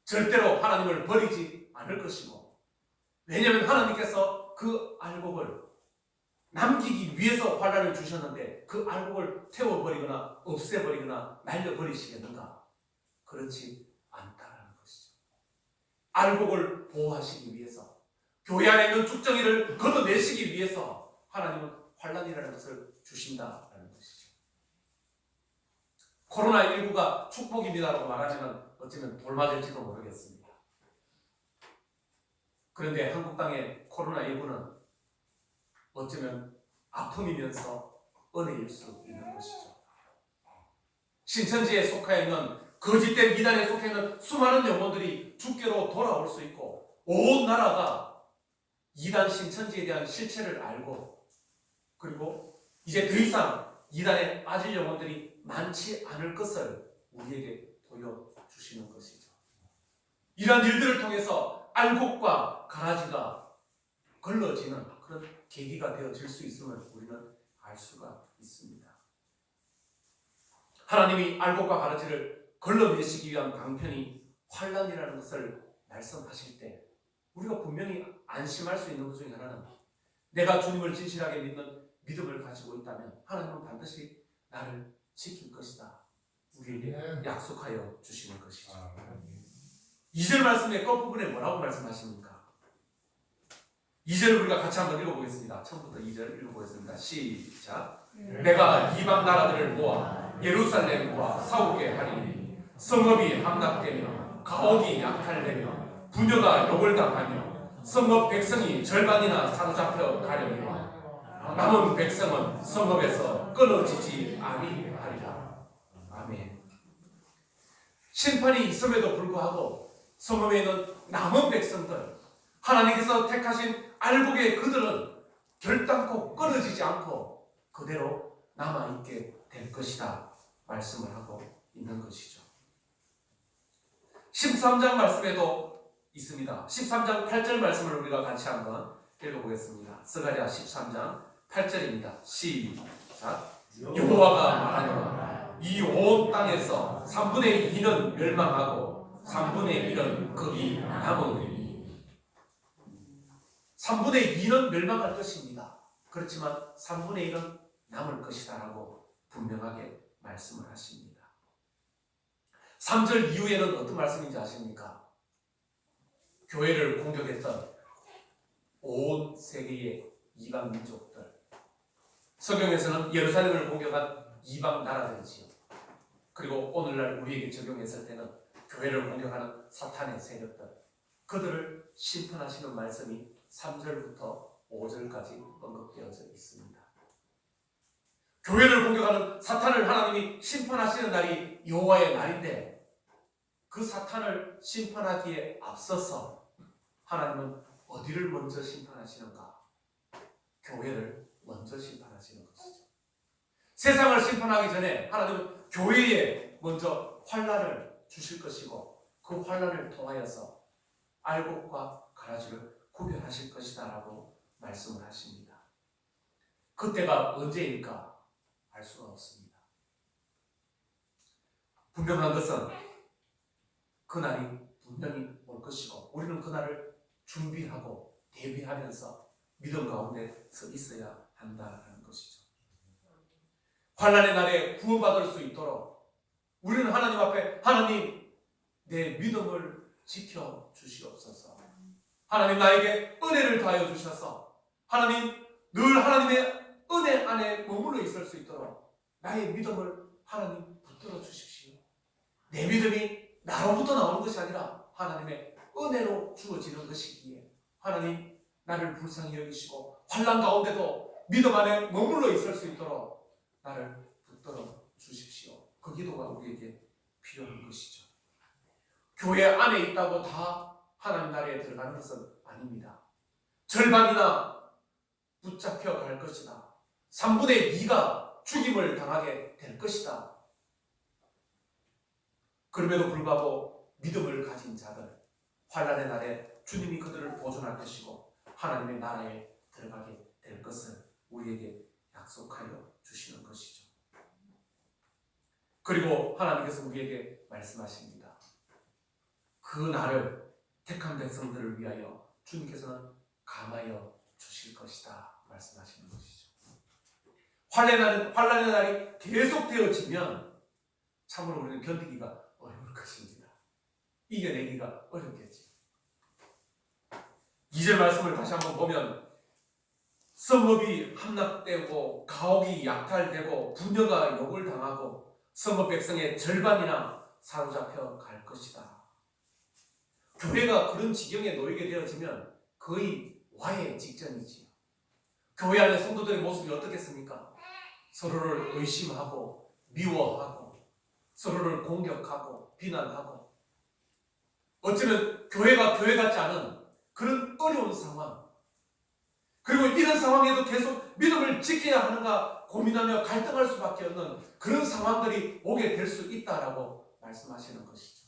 절대로 하나님을 버리지 않을 것이고, 왜냐하면 하나님께서 그 알곡을 남기기 위해서 환난을 주셨는데 그 알곡을 태워버리거나 없애버리거나 날려버리시겠는가? 그렇지 않다라는 것이죠. 알곡을 보호하시기 위해서, 교회 안에 있는 쭉정이를 걷어내시기 위해서 하나님은 환난이라는 것을 주신다라는 것이죠. 코로나19가 축복입니다라고 말하면 어쩌면 돌맞을지도 모르겠습니다. 그런데 한국 땅의 코로나19는 어쩌면 아픔이면서 은혜일 수 있는 것이죠. 신천지에 속해 있는 거짓된 이단에 속해 있는 수많은 영혼들이 주께로 돌아올 수 있고, 온 나라가 이단 신천지에 대한 실체를 알고, 그리고 이제 더 이상 이단에 빠질 영혼들이 많지 않을 것을 우리에게 보여주시는 것이죠. 이러한 일들을 통해서 알곡과 가라지가 걸러지는 그런 계기가 되어질 수 있음을 우리는 알 수가 있습니다. 하나님이 알곡과 가라지를 걸러내시기 위한 방편이 환난이라는 것을 말씀하실 때 우리가 분명히 안심할 수 있는 것 중에 하나는, 내가 주님을 진실하게 믿는 믿음을 가지고 있다면 하나님은 반드시 나를 지킬 것이다, 우리에게 약속하여 주시는 것이죠. 2절 말씀의 끝부분에 뭐라고 말씀하십니까? 2절 우리가 같이 한번 읽어보겠습니다. 처음부터 2절 읽어보겠습니다. 시작. 내가 이방 나라들을 모아 예루살렘과 싸우게 하리니 성읍이 함락되며 가옥이 약탈되며 부녀가 욕을 당하며 성읍 백성이 절반이나 사로잡혀 가려니와 남은 백성은 성읍에서 끊어지지 아니하리라. 아멘. 심판이 있음에도 불구하고 성읍에 있는 남은 백성들, 하나님께서 택하신 알곡의 그들은 결단코 끊어지지 않고 그대로 남아있게 될 것이다 말씀을 하고 있는 것이죠. 13장 말씀에도 있습니다. 13장 8절 말씀을 우리가 같이 한번 읽어보겠습니다. 스가랴 13장 8절입니다. 시작. 여호와가 말하노라 이 온 땅에서 3분의 2는 멸망하고 3분의 1은 거기 남으리니. 3분의 2는 멸망할 것입니다. 그렇지만 3분의 1은 남을 것이다 라고 분명하게 말씀을 하십니다. 3절 이후에는 어떤 말씀인지 아십니까? 교회를 공격했던 온 세계의 이방 민족들, 성경에서는 예루살렘을 공격한 이방 나라들이지요. 그리고 오늘날 우리에게 적용했을 때는 교회를 공격하는 사탄의 세력들, 그들을 심판하시는 말씀이 3절부터 5절까지 언급되어져 있습니다. 교회를 공격하는 사탄을 하나님이 심판하시는 날이 여호와의 날인데, 그 사탄을 심판하기에 앞서서 하나님은 어디를 먼저 심판하시는가? 교회를 먼저 심판하시는 것이죠. 세상을 심판하기 전에 하나님은 교회에 먼저 환난을 주실 것이고, 그 환난을 통하여서 알곡과 가라지를 구별하실 것이다 라고 말씀을 하십니다. 그때가 언제일까 알 수가 없습니다. 분명한 것은 그날이 분명히 올 것이고, 우리는 그날을 준비하고 대비하면서 믿음 가운데 서 있어야 한다는 것이죠. 환난의 날에 구원받을 수 있도록 우리는 하나님 앞에, 하나님 내 믿음을 지켜주시옵소서, 하나님 나에게 은혜를 더하여 주셔서 하나님 늘 하나님의 은혜 안에 머물러 있을 수 있도록 나의 믿음을 하나님 붙들어 주십시오. 내 믿음이 나로부터 나오는 것이 아니라 하나님의 은혜로 주어지는 것이기에 하나님 나를 불쌍히 여기시고 환난 가운데도 믿음 안에 머물러 있을 수 있도록 나를 붙들어 주십시오. 그 기도가 우리에게 필요한 것이죠. 교회 안에 있다고 다 하나님 나라에 들어가는 것은 아닙니다. 절반이나 붙잡혀 갈 것이다. 3분의 2가 죽임을 당하게 될 것이다. 그럼에도 불구하고 믿음을 가진 자들, 환난의 날에 주님이 그들을 보존할 것이고 하나님의 나라에 들어가게 될 것을 우리에게 약속하여 주시는 것이죠. 그리고 하나님께서 우리에게 말씀하십니다. 그 날을 택한 백성들을 위하여 주님께서는 감하여 주실 것이다 말씀하시는 것이죠. 환난의 날이 계속되어지면 참으로 우리는 견디기가 어려울 것입니다. 이겨내기가 어렵겠지. 2절 말씀을 다시 한번 보면 성읍이 함락되고 가옥이 약탈되고 부녀가 욕을 당하고 성읍 백성의 절반이나 사로잡혀 갈 것이다. 교회가 그런 지경에 놓이게 되어지면 거의 와해 직전이지요. 교회 안에 성도들의 모습이 어떻겠습니까? 서로를 의심하고 미워하고 서로를 공격하고 비난하고, 어쩌면 교회가 교회 같지 않은 그런 어려운 상황, 그리고 이런 상황에도 계속 믿음을 지켜야 하는가 고민하며 갈등할 수밖에 없는 그런 상황들이 오게 될 수 있다라고 말씀하시는 것이죠.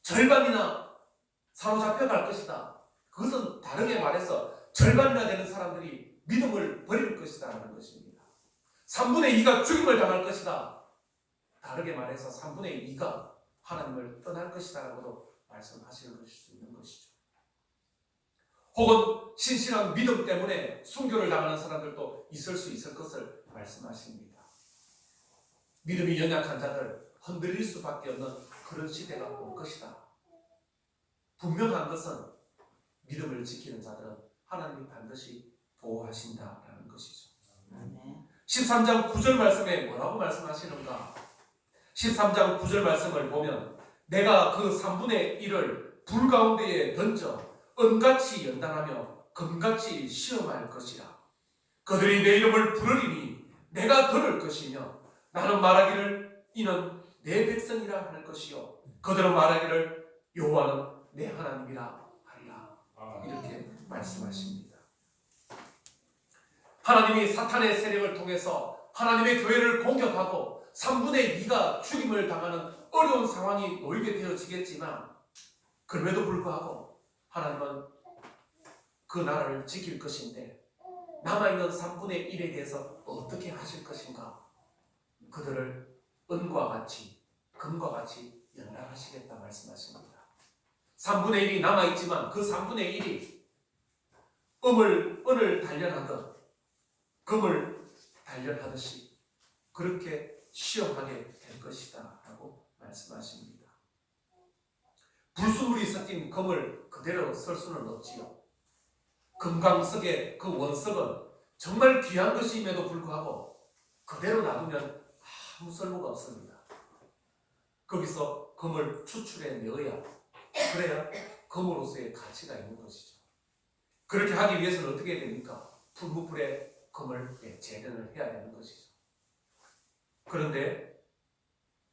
절반이나 사로잡혀 갈 것이다. 그것은 다르게 말해서 절반이나 되는 사람들이 믿음을 버릴 것이다라는 것입니다. 3분의 2가 죽임을 당할 것이다. 다르게 말해서 3분의 2가 하나님을 떠날 것이다라고도 말씀하시는 것일 수 있는 것이죠. 혹은 신실한 믿음 때문에 순교를 당하는 사람들도 있을 수 있을 것을 말씀하십니다. 믿음이 연약한 자들 흔들릴 수밖에 없는 그런 시대가 올 것이다. 분명한 것은 믿음을 지키는 자들은 하나님이 반드시 보호하신다라는 것이죠. 13장 9절 말씀에 뭐라고 말씀하시는가? 13장 9절 말씀을 보면 내가 그 3분의 1을 불 가운데에 던져 은같이 연단하며 금같이 시험할 것이라. 그들이 내 이름을 부르리니 내가 들을 것이며 나는 말하기를 이는 내 백성이라 할 것이요 그들은 말하기를 여호와는 내 하나님이라 하리라. 이렇게 말씀하십니다. 하나님이 사탄의 세력을 통해서 하나님의 교회를 공격하고 3분의 2가 죽임을 당하는 어려운 상황이 놓이게 되어지겠지만, 그럼에도 불구하고 하나님은 그 나라를 지킬 것인데 남아있는 3분의 1에 대해서 어떻게 하실 것인가? 그들을 은과 같이 금과 같이 연락하시겠다 말씀하십니다. 3분의 1이 남아있지만 그 3분의 1이 은을 단련하듯 금을 단련하듯이 그렇게 시험하게 될 것이다 라고 말씀하십니다. 불순물이 섞인 금을 그대로 쓸 수는 없지요. 금광석의 그 원석은 정말 귀한 것임에도 불구하고 그대로 놔두면 아무 쓸모가 없습니다. 거기서 금을 추출해 내어야 그래야 금으로서의 가치가 있는 것이죠. 그렇게 하기 위해서는 어떻게 해야 됩니까? 풀무불에 금을 재련을 해야 되는 것이죠. 그런데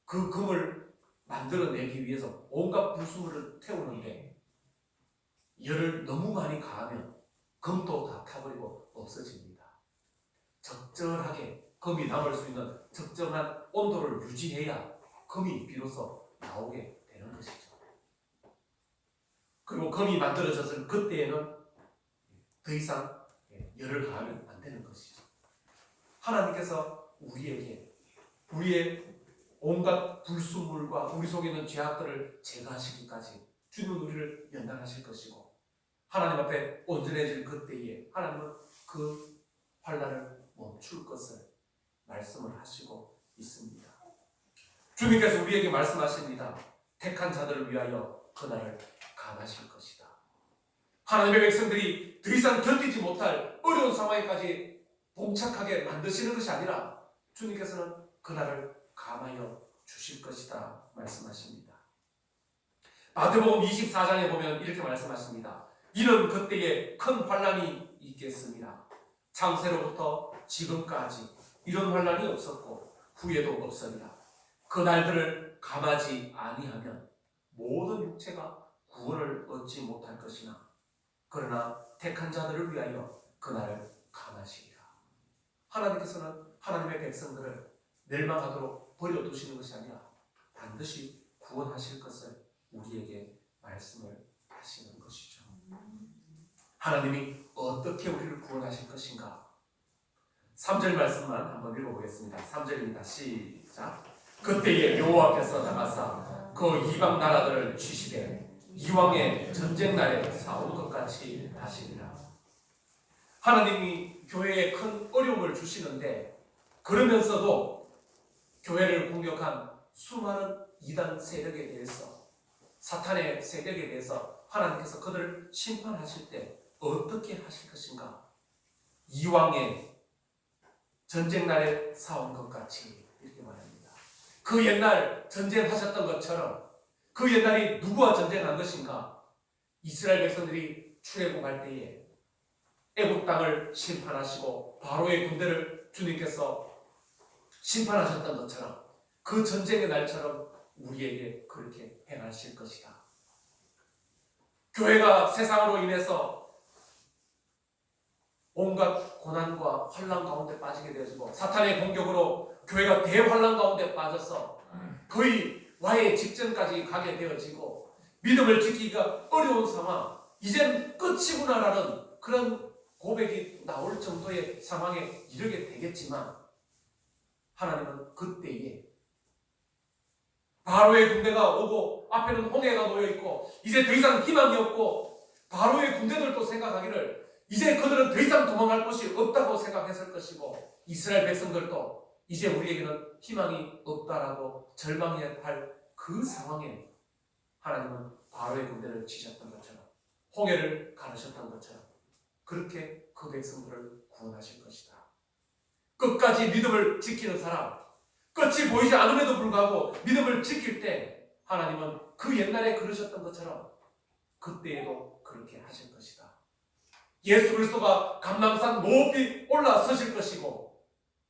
그 금을 만들어내기 위해서 온갖 불순물을 태우는데 열을 너무 많이 가하면 금도 다 타버리고 없어집니다. 적절하게 금이 남을 수 있는 적정한 온도를 유지해야 금이 비로소 나오게 되는 것이죠. 그리고 금이 만들어졌을 그때에는 더 이상 열을 가하면 안 되는 것이죠. 하나님께서 우리에게 우리의 온갖 불순물과 우리 속에 있는 죄악들을 제거하시기까지 주는 우리를 연단하실 것이고 하나님 앞에 온전해질 그때에 하나님은 그 환난을 멈출 것을 말씀을 하시고 있습니다. 주님께서 우리에게 말씀하십니다. 택한 자들을 위하여 그날을 감하실 것이다. 하나님의 백성들이 더 이상 견디지 못할 어려운 상황에까지 봉착하게 만드시는 것이 아니라 주님께서는 그날을 감하여 주실 것이다 말씀하십니다. 마태복음 24장에 보면 이렇게 말씀하십니다. 이는 그때에 큰 환난이 있겠습니다. 창세로부터 지금까지 이런 환난이 없었고 후에도 없으리라. 그 날들을 감하지 아니하면 모든 육체가 구원을 얻지 못할 것이나 그러나 택한 자들을 위하여 그날을 감하시리라. 하나님께서는 하나님의 백성들을 멸망하도록 버려두시는 것이 아니라 반드시 구원하실 것을 우리에게 말씀을 하시는 것이죠. 하나님이 어떻게 우리를 구원하실 것인가? 3절 말씀만 한번 읽어보겠습니다. 3절입니다. 시작. 그때에 여호와께서 나가사 그 이방 나라들을 치시되 이왕의 전쟁 날에 싸운 것 같이 하시리라. 하나님이 교회에 큰 어려움을 주시는데 그러면서도 교회를 공격한 수많은 이단 세력에 대해서 사탄의 세력에 대해서 하나님께서 그들을 심판하실 때 어떻게 하실 것인가? 이왕의 전쟁 날에 싸운 것 같이 이렇게 말합니다. 그 옛날 전쟁하셨던 것처럼 그 옛날이 누구와 전쟁한 것인가? 이스라엘 백성들이 출애굽할 때에 애굽 땅을 심판하시고 바로의 군대를 주님께서 심판하셨던 것처럼 그 전쟁의 날처럼 우리에게 그렇게 행하실 것이다. 교회가 세상으로 인해서 온갖 고난과 환난 가운데 빠지게 되어지고 사탄의 공격으로 교회가 대환난 가운데 빠져서 거의 와해 직전까지 가게 되어지고 믿음을 지키기가 어려운 상황, 이젠 끝이구나라는 그런 고백이 나올 정도의 상황에 이르게 되겠지만 하나님은 그때에 바로의 군대가 오고 앞에는 홍해가 놓여있고 이제 더 이상 희망이 없고 바로의 군대들도 생각하기를 이제 그들은 더 이상 도망갈 곳이 없다고 생각했을 것이고 이스라엘 백성들도 이제 우리에게는 희망이 없다라고 절망할 그 상황에 하나님은 바로의 군대를 치셨던 것처럼 홍해를 가르셨던 것처럼 그렇게 그 백성들을 구원하실 것이다. 끝까지 믿음을 지키는 사람, 끝이 보이지 않음에도 불구하고 믿음을 지킬 때 하나님은 그 옛날에 그러셨던 것처럼 그때에도 그렇게 하실 것이다. 예수 그리스도가 감람산 높이 올라서실 것이고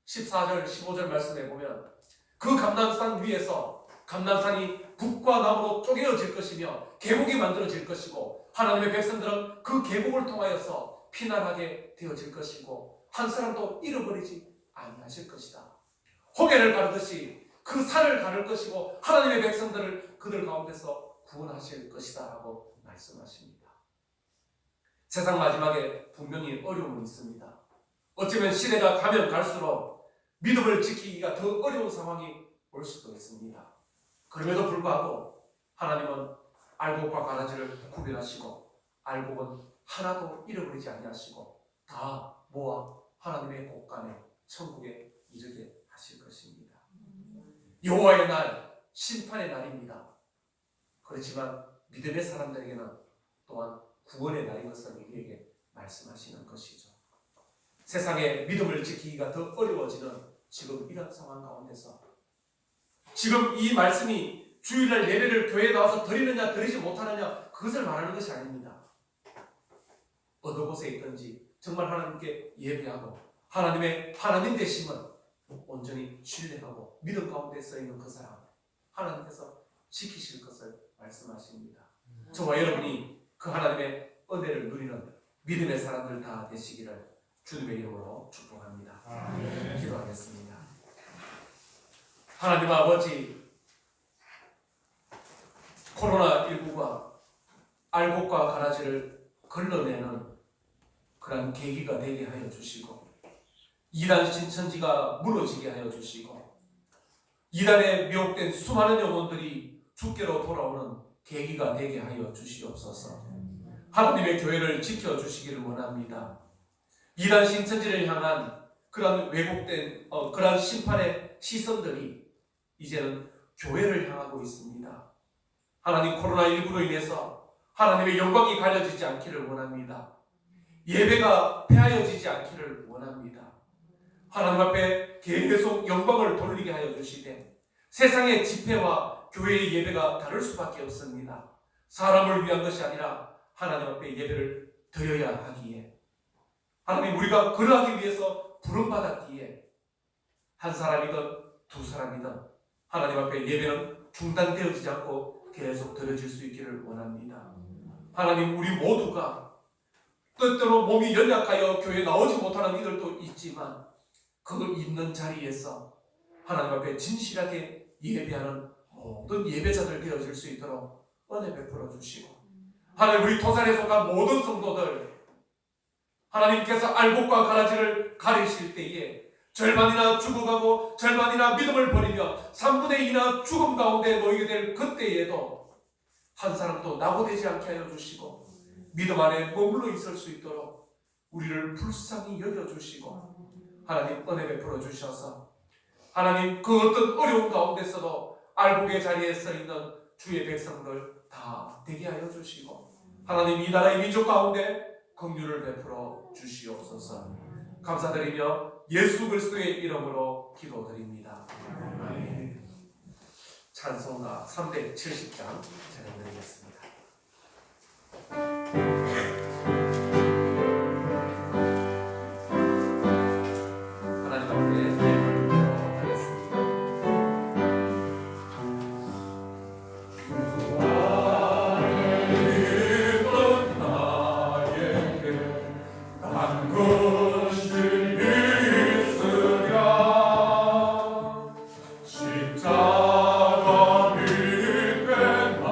14절 15절 말씀에 보면 그 감람산 위에서 감람산이 북과 남으로 쪼개어질 것이며 계곡이 만들어질 것이고 하나님의 백성들은 그 계곡을 통하여서 피난하게 되어질 것이고 한 사람도 잃어버리지 아니하실 것이다. 홍해를 가르듯이 그 산을 가를 것이고 하나님의 백성들을 그들 가운데서 구원하실 것이다 라고 말씀하십니다. 세상 마지막에 분명히 어려움은 있습니다. 어쩌면 시대가 가면 갈수록 믿음을 지키기가 더 어려운 상황이 올 수도 있습니다. 그럼에도 불구하고 하나님은 알곡과 가라지를 구별하시고 알곡은 하나도 잃어버리지 아니하시고 다 모아 하나님의 곳간에 천국에 이르게 하실 것입니다. 여호와의 날, 심판의 날입니다. 그렇지만 믿음의 사람들에게는 또한 구원의 날인 것을 우리에게 말씀하시는 것이죠. 세상에 믿음을 지키기가 더 어려워지는 지금 이런 상황 가운데서 지금 이 말씀이 주일날 예배를 교회에 나와서 드리느냐 드리지 못하느냐 그것을 말하는 것이 아닙니다. 어느 곳에 있든지 정말 하나님께 예배하고 하나님의 하나님 되심은 온전히 신뢰하고 믿음 가운데 써있는 그 사람 하나님께서 지키실 것을 말씀하십니다. 저와 여러분이 그 하나님의 은혜를 누리는 믿음의 사람들 다 되시기를 주님의 이름으로 축복합니다. 기도하겠습니다. 하나님 아버지, 코로나19가 알곡과 가라지를 걸러내는 그런 계기가 되게 하여 주시고 이단 신천지가 무너지게 하여 주시고 이단에 미혹된 수많은 영혼들이 주께로 돌아오는 계기가 되게 하여 주시옵소서. 하나님의 교회를 지켜주시기를 원합니다. 이단 신천지를 향한 그런 왜곡된 그런 심판의 시선들이 이제는 교회를 향하고 있습니다. 하나님 코로나19로 인해서 하나님의 영광이 가려지지 않기를 원합니다. 예배가 폐하여지지 않기를 원합니다. 하나님 앞에 계속 영광을 돌리게 하여 주시되 세상의 집회와 교회의 예배가 다를 수밖에 없습니다. 사람을 위한 것이 아니라 하나님 앞에 예배를 드려야 하기에 하나님 우리가 그러하기 위해서 부름받았기에 한 사람이든 두 사람이든 하나님 앞에 예배는 중단되어지지 않고 계속 드려질 수 있기를 원합니다. 하나님 우리 모두가 때때로 몸이 연약하여 교회에 나오지 못하는 이들도 있지만 그 있는 자리에서 하나님 앞에 진실하게 예배하는 모든 예배자들 되어질 수 있도록 은혜 베풀어 주시고 하나님 우리 토산에 속한 모든 성도들 하나님께서 알곡과 가라지를 가리실 때에 절반이나 죽어가고 절반이나 믿음을 버리며 3분의 2나 죽음 가운데 놓이게 될 그때에도 한 사람도 낙오되지 않게 하여 주시고 믿음 안에 머물러 있을 수 있도록 우리를 불쌍히 여겨주시고 하나님 은혜 베풀어 주셔서 하나님 그 어떤 어려운 가운데서도 알곡의 자리에 서 있는 주의 백성들 다 되게 하여 주시고 하나님 이 나라의 민족 가운데 긍휼을 베풀어 주시옵소서. 감사드리며 예수 그리스도의 이름으로 기도드립니다. 아멘. 찬송가 370장 찬양드리겠습니다. 하나님 앞에 예물을 드리겠습니다. 십자가 밑에 나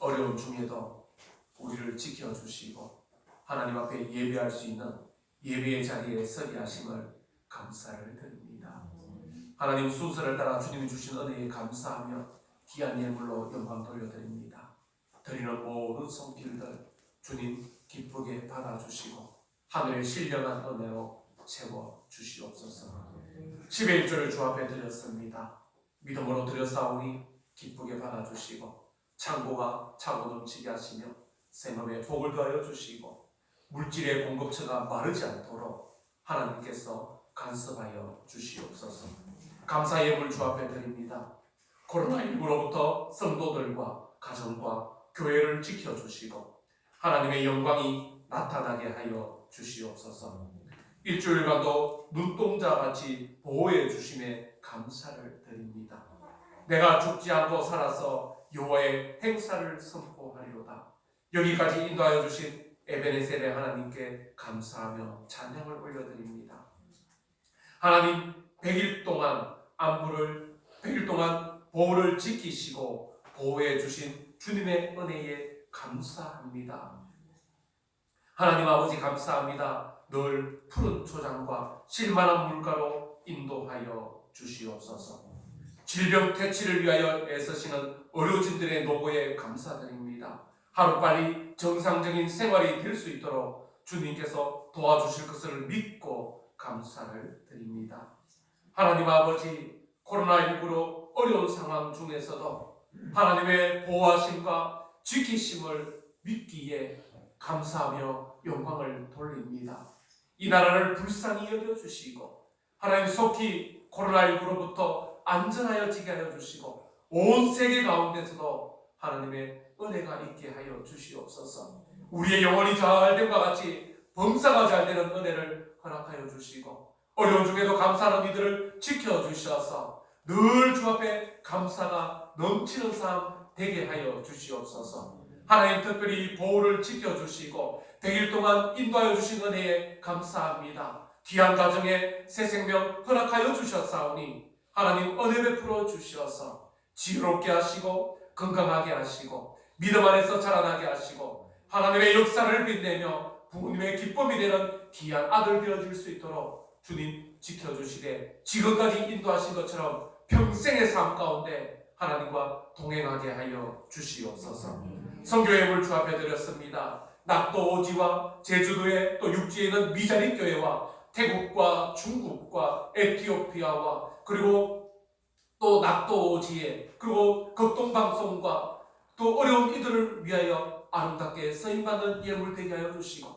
어려운 중에도 우리를 지켜주시고 하나님 앞에 예배할 수 있는 예배의 자리에 서게 하심을 감사를 드립니다. 하나님 순서를 따라 주님이 주신 은혜에 감사하며 귀한 예물로 영광 돌려드립니다. 드리는 모든 손길들 주님 기쁘게 받아주시고 하늘의 신령한 은혜로 채워주시옵소서. 10의 1조를 주 앞에 드렸습니다. 믿음으로 드렸사오니 기쁘게 받아주시고 창고가 차고 넘치게 하시며 생업에 복을 더하여 주시고 물질의 공급처가 마르지 않도록 하나님께서 간섭하여 주시옵소서. 감사 예물 주 앞에 드립니다. 코로나19로부터 성도들과 가정과 교회를 지켜주시고 하나님의 영광이 나타나게 하여 주시옵소서. 일주일간도 눈동자같이 보호해 주심에 감사를 드립니다. 내가 죽지 않고 살아서 여호와의 행사를 선포하리로다. 여기까지 인도하여 주신 에베네셀의 하나님께 감사하며 찬양을 올려드립니다. 하나님 100일 동안 안부를 100일 동안 보호를 지키시고 보호해 주신 주님의 은혜에 감사합니다. 하나님 아버지 감사합니다. 늘 푸른 초장과 실만한 물가로 인도하여 주시옵소서. 질병 퇴치를 위하여 애쓰시는 의료진들의 노고에 감사드립니다. 하루빨리 정상적인 생활이 될 수 있도록 주님께서 도와주실 것을 믿고 감사를 드립니다. 하나님 아버지 코로나19로 어려운 상황 중에서도 하나님의 보호하심과 지키심을 믿기에 감사하며 영광을 돌립니다. 이 나라를 불쌍히 여겨주시고 하나님 속히 코로나19로부터 안전하여 지게 하여 주시고 온 세계 가운데서도 하나님의 은혜가 있게 하여 주시옵소서. 우리의 영혼이 잘됨과 같이 범사가 잘되는 은혜를 허락하여 주시고 어려운 중에도 감사하는 이들을 지켜주셔서 늘 주 앞에 감사가 넘치는 삶 되게 하여 주시옵소서. 하나님 특별히 보호를 지켜주시고 100일 동안 인도하여 주신 은혜에 감사합니다. 귀한 가정에 새 생명 허락하여 주셨사오니 하나님 은혜 베풀어 주셔서 지혜롭게 하시고 건강하게 하시고 믿음 안에서 자라나게 하시고 하나님의 역사를 빛내며 부모님의 기쁨이 되는 귀한 아들 되어질 수 있도록 주님 지켜주시되 지금까지 인도하신 것처럼 평생의 삶 가운데 하나님과 동행하게 하여 주시옵소서. 선교의 물 주 앞에 드렸습니다. 낙도 오지와 제주도에 또 육지에 있는 미자리 교회와 태국과 중국과 에티오피아와 그리고 또 낙도 오지에 그리고 극동방송과 또 어려운 이들을 위하여 아름답게 쓰임받는 예물 되게 하여 주시고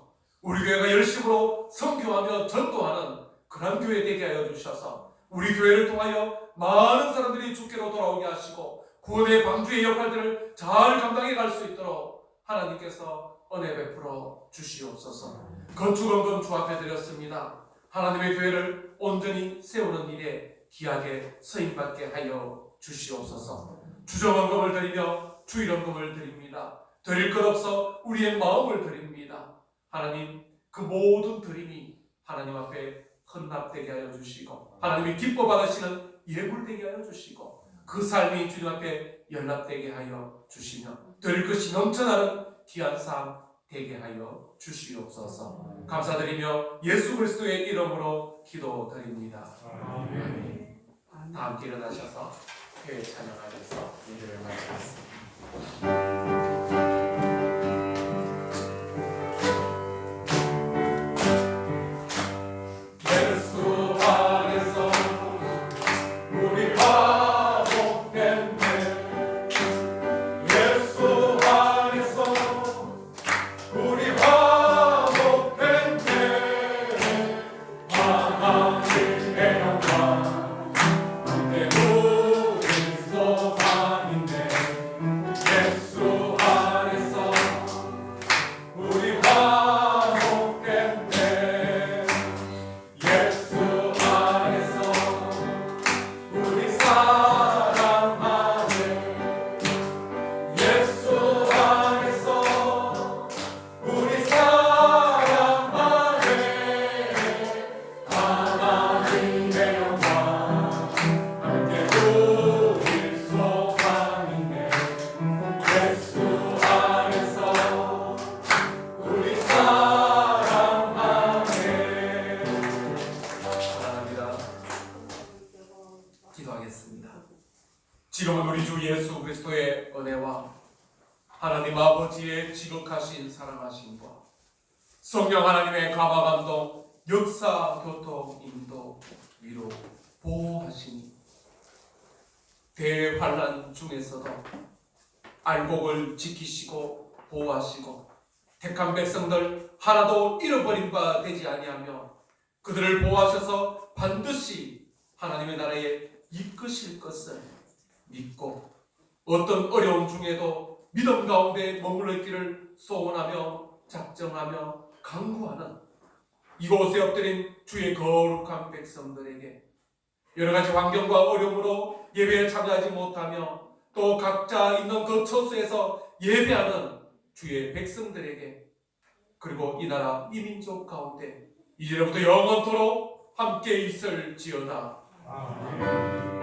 우리 교회가 열심으로 선교하며 전도하는 그런 교회 되게 하여 주셔서 우리 교회를 통하여 많은 사람들이 주께로 돌아오게 하시고 구원의 방주의 역할들을 잘 감당해 갈 수 있도록 하나님께서 은혜 베풀어 주시옵소서. 건축원금 주 앞에 드렸습니다. 하나님의 교회를 온전히 세우는 일에 귀하게 서임받게 하여 주시옵소서. 주정원금을 드리며 주일원금을 드립니다. 드릴 것 없어 우리의 마음을 드립니다. 하나님 그 모든 드림이 하나님 앞에 헌납되게 하여 주시고 하나님이 기뻐 받으시는 예물되게 하여 주시고 그 삶이 주님 앞에 연락되게 하여 주시며 드릴 것이 넘쳐나는 귀한 삶 되게 하여 주시옵소서. 감사드리며 예수 그리스도의 이름으로 기도드립니다. 아멘. 다 함께 일어나셔서 교회 찬양하면서 예배를 마치겠습니다. 예수 하나님 아버지의 지극하신 사랑하심과 성령 하나님의 감화감동, 역사, 교통, 인도, 위로, 보호하시니 대환란 중에서도 알곡을 지키시고 보호하시고 택한 백성들 하나도 잃어버린 바 되지 아니하며 그들을 보호하셔서 반드시 하나님의 나라에 이끄실 것을 믿고 어떤 어려움 중에도 믿음 가운데 머물러 있기를 소원하며 작정하며 간구하는 이곳에 엎드린 주의 거룩한 백성들에게 여러 가지 환경과 어려움으로 예배에 참여하지 못하며 또 각자 있는 그 처소에서 예배하는 주의 백성들에게 그리고 이 나라 이 민족 가운데 이제부터 영원토록 함께 있을지어다. 아멘.